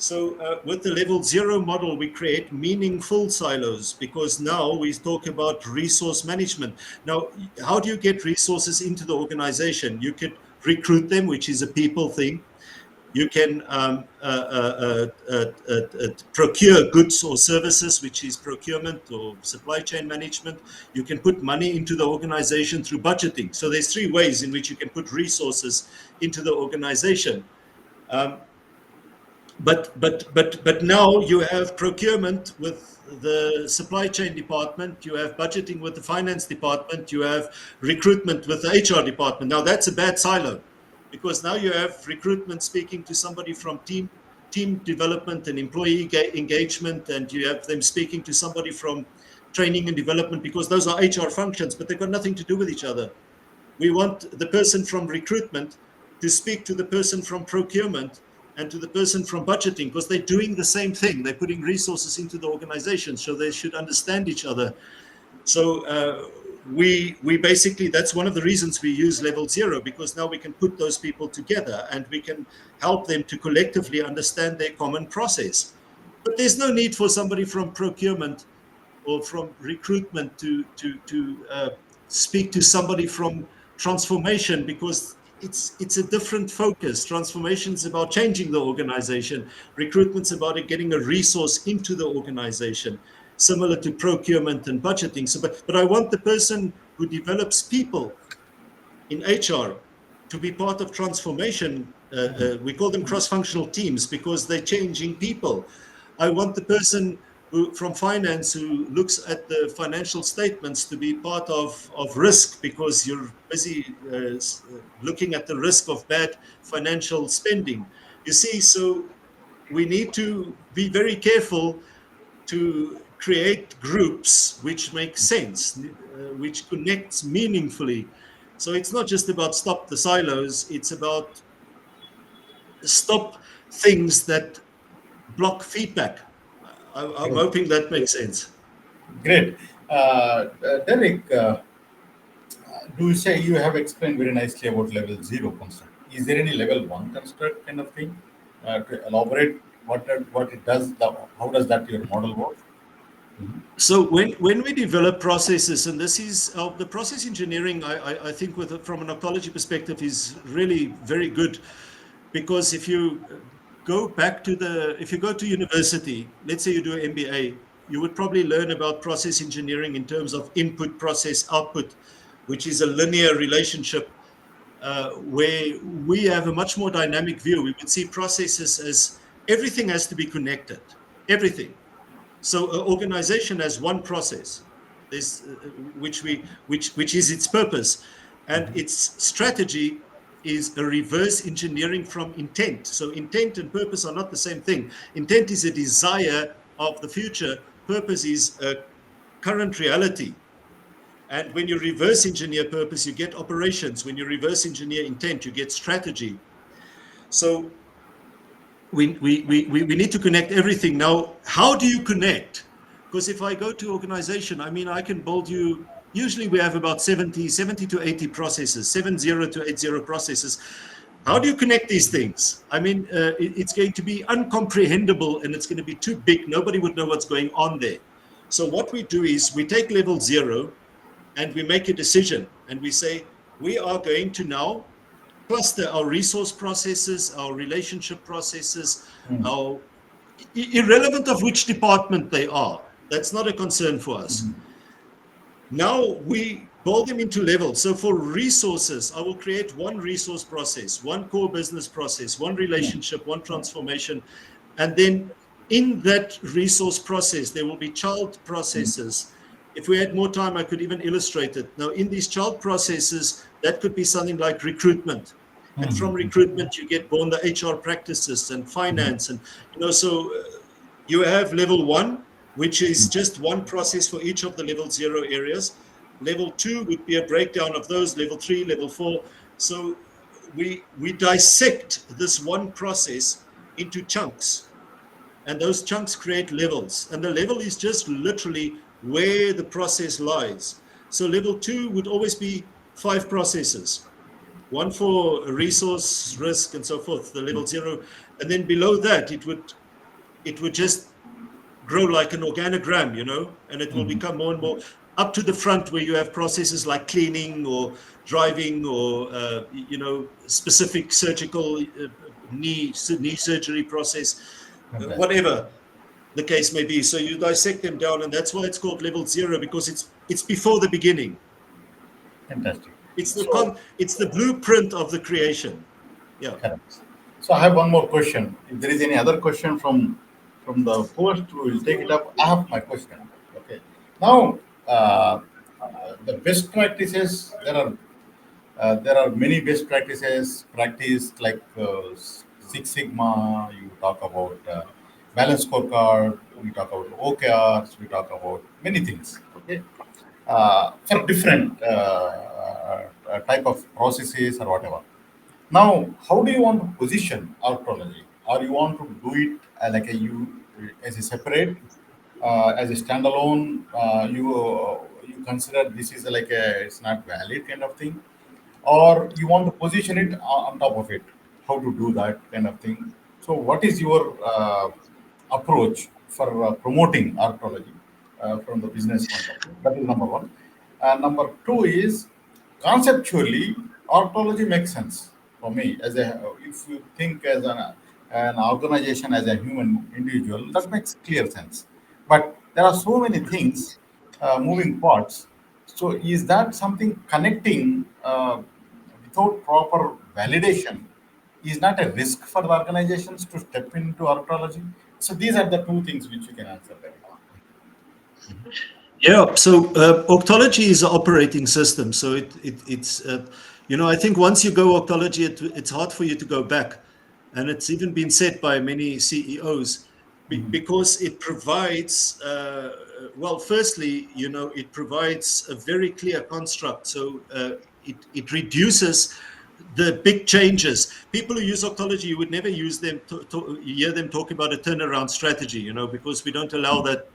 [SPEAKER 2] So with the level zero model, we create meaningful silos, because now we talk about resource management. Now, how do you get resources into the organization? You could recruit them, which is a people thing. You can procure goods or services, which is procurement or supply chain management. You can put money into the organization through budgeting. So there's three ways in which you can put resources into the organization. Um, but now you have procurement with the supply chain department, you have budgeting with the finance department, you have recruitment with the HR department. Now that's a bad silo. because now you have recruitment speaking to somebody from team development and employee engagement, and you have them speaking to somebody from training and development, because those are HR functions, but they've got nothing to do with each other. We want the person from recruitment to speak to the person from procurement and to the person from budgeting, because they're doing the same thing. They're putting resources into the organization, so they should understand each other. So we basically, that's one of the reasons we use level 0, because now we can put those people together and we can help them to collectively understand their common process. But there's no need for somebody from procurement or from recruitment to speak to somebody from transformation, because it's a different focus. Transformation is about changing the organization. Recruitment's about getting a resource into the organization, similar to procurement and budgeting. So, but I want the person who develops people in HR to be part of transformation. We call them cross-functional teams because they're changing people. I want the person from finance who looks at the financial statements to be part of risk, because you're busy looking at the risk of bad financial spending. You see, so we need to be very careful to create groups which make sense, which connects meaningfully. So it's not just about stop the silos, it's about stop things that block feedback. I'm hoping that makes sense.
[SPEAKER 1] Great. Derek, do you say you have explained very nicely about level 0 construct? Is there any level 1 construct kind of thing to elaborate what it does? How does that your model work? Mhm.
[SPEAKER 2] So when we develop processes, and this is the process engineering, I think from an ecology perspective is really very good, because if you if you go to university, let's say you do an MBA, you would probably learn about process engineering in terms of input, process, output, which is a linear relationship, where we have a much more dynamic view. We would see processes as everything has to be connected, everything. So an organization has one process, this which is its purpose, and its strategy is a reverse engineering from intent. So intent and purpose are not the same thing. Intent is a desire of the future. Purpose is a current reality. And when you reverse engineer purpose, you get operations. When you reverse engineer intent, you get strategy. So we need to connect everything. Now, how do you connect? Because if I go to organization, I mean, I can build you, usually we have about 70 to 80 processes, 70 to 80 processes. How do you connect these things? I mean, it's going to be uncomprehendable and it's going to be too big. Nobody would know what's going on there. So what we do is we take level 0 and we make a decision and we say, we are going to now cluster our resource processes, our relationship processes,
[SPEAKER 1] Mm.
[SPEAKER 2] our irrelevant of which department they are. That's not a concern for us. Now we build them into levels. So for resources, I will create one resource process, one core business process, one relationship, one transformation. And then in that resource process, there will be child processes. If we had more time, I could even illustrate it. Now, in these child processes, that could be something like recruitment. And from recruitment, you get born the HR practices and finance. And, so you have level 1, which is just one process for each of the level 0 areas. Level 2 would be a breakdown of those, level 3, level 4. So we dissect this one process into chunks, and those chunks create levels. And the level is just literally where the process lies. So level 2 would always be 5 processes, one for resource, risk, and so forth, the level 0. And then below that, it would just grow like an organogram, and it will become more and more up to the front, where you have processes like cleaning or driving or specific surgical knee surgery process,
[SPEAKER 1] Fantastic.
[SPEAKER 2] whatever the case may be. So you dissect them down, and that's why it's called level 0, because it's before the beginning.
[SPEAKER 1] Fantastic.
[SPEAKER 2] It's
[SPEAKER 1] So,
[SPEAKER 2] it's the blueprint of the creation. Yeah.
[SPEAKER 1] correct. So I have one more question. If there is any other question from the host, we will take it up. I have my question. Okay. Now, the best practices, there are There are many best practices practiced like Six Sigma. You talk about balance scorecard. We talk about OKRs. We talk about many things. Okay, for different type of processes or whatever. Now, how do you want to position ontology? Or you want to do it like a you as a separate, as a standalone? You consider this is like a it's not valid kind of thing, or you want to position it on top of it, how to do that kind of thing. So what is your approach for promoting archaeology from the business point of view? That is number one. Number two is conceptually archaeology makes sense for me as a, if you think as an organization, as a human individual, that makes clear sense. But there are so many things, moving parts. So is that something connecting without proper validation is not a risk for the organizations to step into archaeology? So these are the two things which you can answer there.
[SPEAKER 2] Yeah, so Octology is an operating system. So it's, I think once you go Octology, it's hard for you to go back. And it's even been said by many CEOs because it provides, well, firstly, it provides a very clear construct. So it reduces the big changes. People who use Octology, you would never use them to hear them talk about a turnaround strategy, because we don't allow that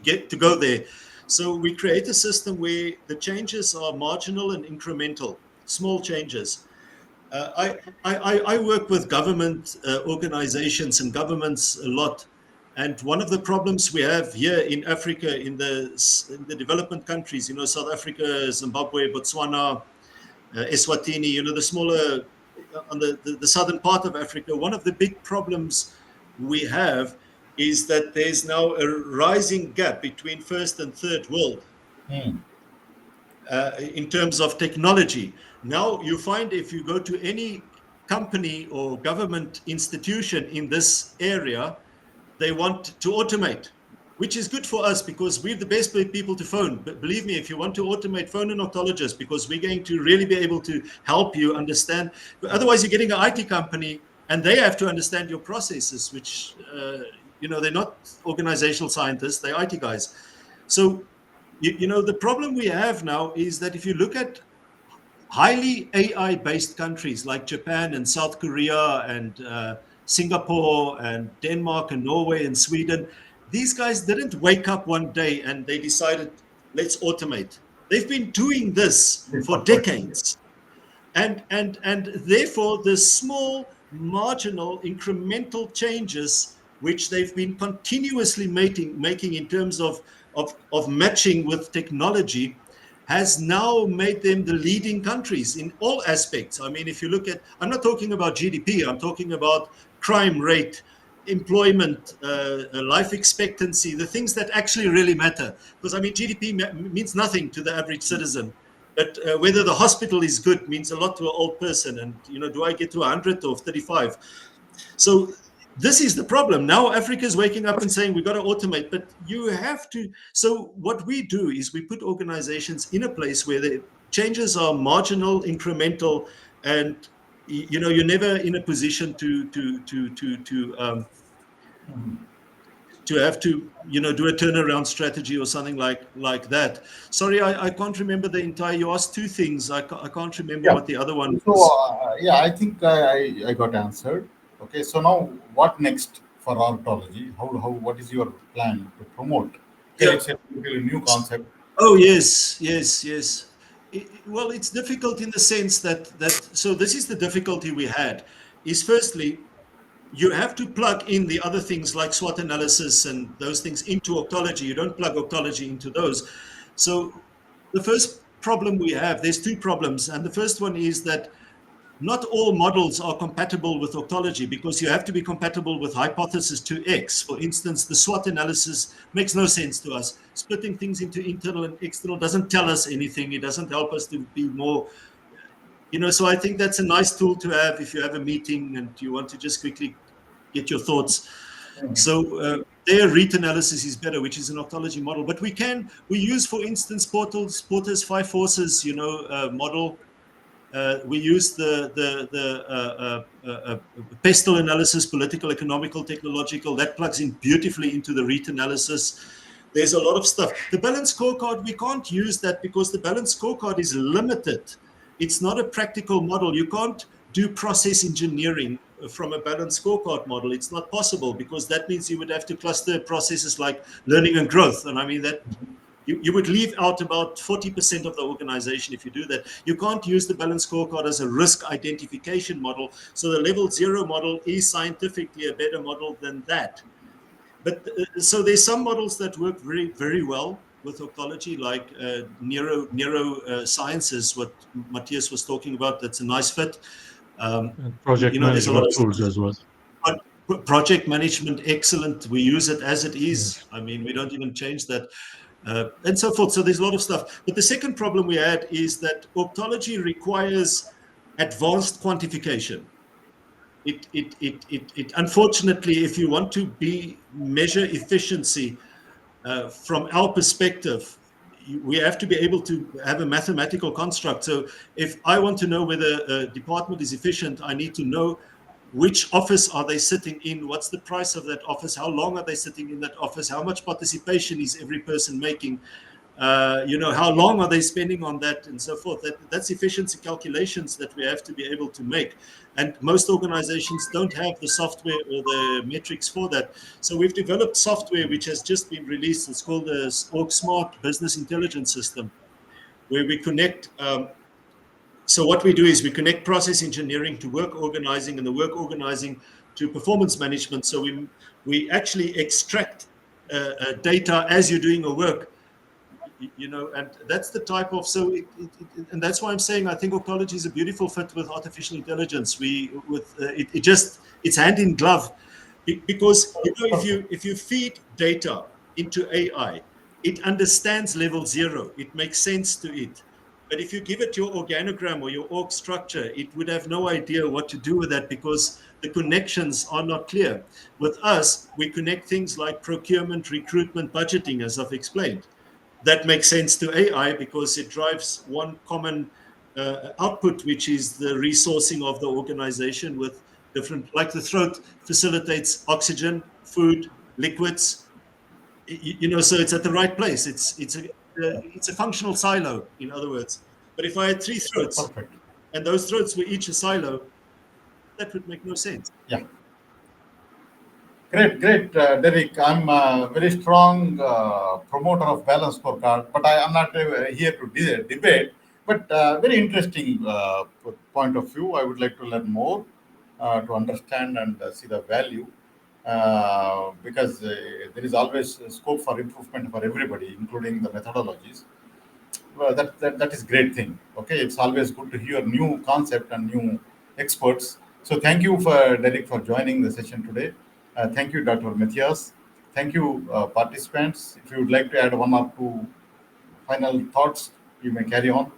[SPEAKER 2] to go there. So we create a system where the changes are marginal and incremental, small changes. I work with government organizations and governments a lot. And one of the problems we have here in Africa, in the development countries, South Africa, Zimbabwe, Botswana, Eswatini, the smaller, on the southern part of Africa, one of the big problems we have is that there's now a rising gap between first and third world
[SPEAKER 1] Hmm.
[SPEAKER 2] in terms of technology. Now, you find if you go to any company or government institution in this area, they want to automate, which is good for us because we're the best people to phone. But believe me, if you want to automate, phone an octologist because we're going to really be able to help you understand. But otherwise, you're getting an IT company and they have to understand your processes, which, they're not organizational scientists, they're IT guys. So, the problem we have now is that if you look at highly AI based countries like Japan and South Korea and Singapore and Denmark and Norway and Sweden, these guys didn't wake up one day and they decided, let's automate. They've been doing this for decades. And therefore the small marginal incremental changes which they've been continuously making in terms of matching with technology has now made them the leading countries in all aspects. I mean, if you look at, I'm not talking about GDP, I'm talking about crime rate, employment, life expectancy, the things that actually really matter. Because I mean, GDP means nothing to the average citizen. But whether the hospital is good means a lot to an old person. And, do I get to 100 or 35? So this is the problem. Now Africa is waking up and saying, we've got to automate, but you have to. So what we do is we put organizations in a place where the changes are marginal, incremental, and you're never in a position to have to do a turnaround strategy or something like that. Sorry, I can't remember the entire. You asked two things. I can't remember
[SPEAKER 1] Yeah.
[SPEAKER 2] what the other one
[SPEAKER 1] So
[SPEAKER 2] was.
[SPEAKER 1] yeah, I think I got answered. Okay. So now what next for ontology? How what is your plan to promote? Okay,
[SPEAKER 2] Yeah.
[SPEAKER 1] it's a totally new concept.
[SPEAKER 2] Oh yes. Well, it's difficult in the sense that so this is the difficulty we had. Is firstly you have to plug in the other things like SWOT analysis and those things into Octology. You don't plug Octology into those. So the first problem we have, there's two problems. And the first one is that not all models are compatible with Octology because you have to be compatible with hypothesis 2x. For instance, the SWOT analysis makes no sense to us. Splitting things into internal and external doesn't tell us anything. It doesn't help us to be more, so I think that's a nice tool to have if you have a meeting and you want to just quickly get your thoughts. So their REIT analysis is better, which is an Octology model. But we use, for instance, Porter's five forces, model. We use the pestle analysis, political, economical, technological. That plugs in beautifully into the REIT analysis. There's a lot of stuff. The balanced scorecard, we can't use that because the balanced scorecard is limited. It's not a practical model. You can't do process engineering from a balanced scorecard model. It's not possible because that means you would have to cluster processes like learning and growth. And I mean that you would leave out about 40% of the organization if you do that. You can't use the balanced scorecard as a risk identification model. So the level 0 model is scientifically a better model than that. But so there's some models that work very, very well with octology, like neurosciences, what Matthias was talking about. That's a nice fit.
[SPEAKER 3] And project
[SPEAKER 2] There's a lot
[SPEAKER 3] management
[SPEAKER 2] of
[SPEAKER 3] tools as well.
[SPEAKER 2] project management, excellent. We use it as it is.
[SPEAKER 3] Yes.
[SPEAKER 2] I mean, we don't even change that. And so forth. So there's a lot of stuff. But the second problem we had is that octology requires advanced quantification. It unfortunately, if you want to measure efficiency from our perspective, we have to be able to have a mathematical construct. So if I want to know whether a department is efficient, I need to know which office are they sitting in, what's the price of that office, how long are they sitting in that office, how much participation is every person making, how long are they spending on that, and so forth. That's efficiency calculations that we have to be able to make. And most organizations don't have the software or the metrics for that. So we've developed software which has just been released. It's called the Org Smart Business Intelligence System, where we connect. So what we do is we connect process engineering to work organizing, and the work organizing to performance management. So we actually extract data as you're doing a work. And that's the type of, and that's why I'm saying I think octology is a beautiful fit with artificial intelligence. It's hand in glove, because if you feed data into AI, it understands level 0. It makes sense to it. But if you give it your organogram or your org structure, it would have no idea what to do with that because the connections are not clear. With us, we connect things like procurement, recruitment, budgeting, as I've explained. That makes sense to AI because it drives one common output, which is the resourcing of the organization with different, like the throat facilitates oxygen, food, liquids, so it's at the right place. It's a functional silo, in other words. But if I had 3 throats
[SPEAKER 1] Perfect.
[SPEAKER 2] and those throats were each a silo, that would make no sense.
[SPEAKER 1] Yeah. Great, Derek. I'm a very strong promoter of balanced scorecard, but I am not here to debate. But very interesting point of view. I would like to learn more to understand and see the value, because there is always scope for improvement for everybody, including the methodologies. Well, that is great thing. Okay, it's always good to hear new concept and new experts. So thank you for Derek for joining the session today. Thank you, Dr. Matthias. Thank you, participants. If you would like to add one or two final thoughts, you may carry on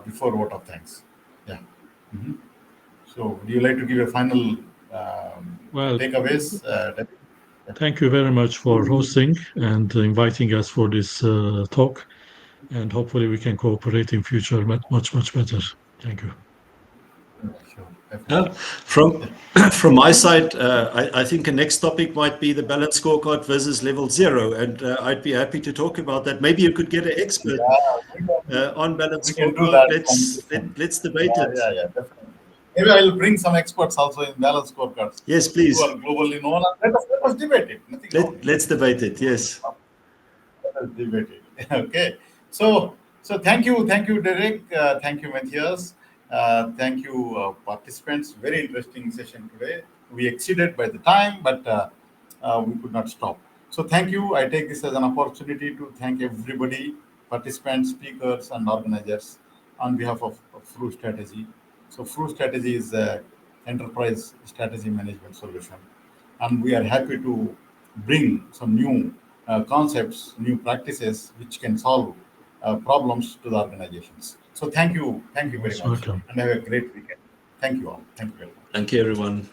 [SPEAKER 1] before vote of thanks. Yeah. Mhm. So would you like to give a final
[SPEAKER 3] Well,
[SPEAKER 1] takeaways? Derek?
[SPEAKER 3] thank you very much for hosting and inviting us for this talk. And hopefully we can cooperate in future much better. Thank you.
[SPEAKER 1] Sure, definitely.
[SPEAKER 2] From my side, I think a next topic might be the balance scorecard versus level 0, and I'd be happy to talk about that. Maybe you could get an expert
[SPEAKER 1] Yeah,
[SPEAKER 2] on balance
[SPEAKER 1] we can do
[SPEAKER 2] scorecard.
[SPEAKER 1] that.
[SPEAKER 2] Let's debate
[SPEAKER 1] Yeah,
[SPEAKER 2] it.
[SPEAKER 1] yeah, definitely. Maybe I will bring some experts also in balance scorecards
[SPEAKER 2] Yes,
[SPEAKER 1] who
[SPEAKER 2] please.
[SPEAKER 1] are globally known. Let us debate it. Nothing wrong.
[SPEAKER 2] Let's debate it. Yes.
[SPEAKER 1] Let us debate it. Okay. So thank you, Derek. Thank you, Matthias. Thank you, participants. Very interesting session today. We exceeded by the time, but we could not stop. So thank you. I take this as an opportunity to thank everybody, participants, speakers, and organizers on behalf of Fru Strategy. So Fru Strategy is a enterprise strategy management solution, and we are happy to bring some new concepts, new practices which can solve problems to the organizations. So thank you very
[SPEAKER 3] Most
[SPEAKER 1] much,
[SPEAKER 3] welcome.
[SPEAKER 1] and have a great weekend. Thank you all. Thank you very much.
[SPEAKER 2] Thank you, everyone.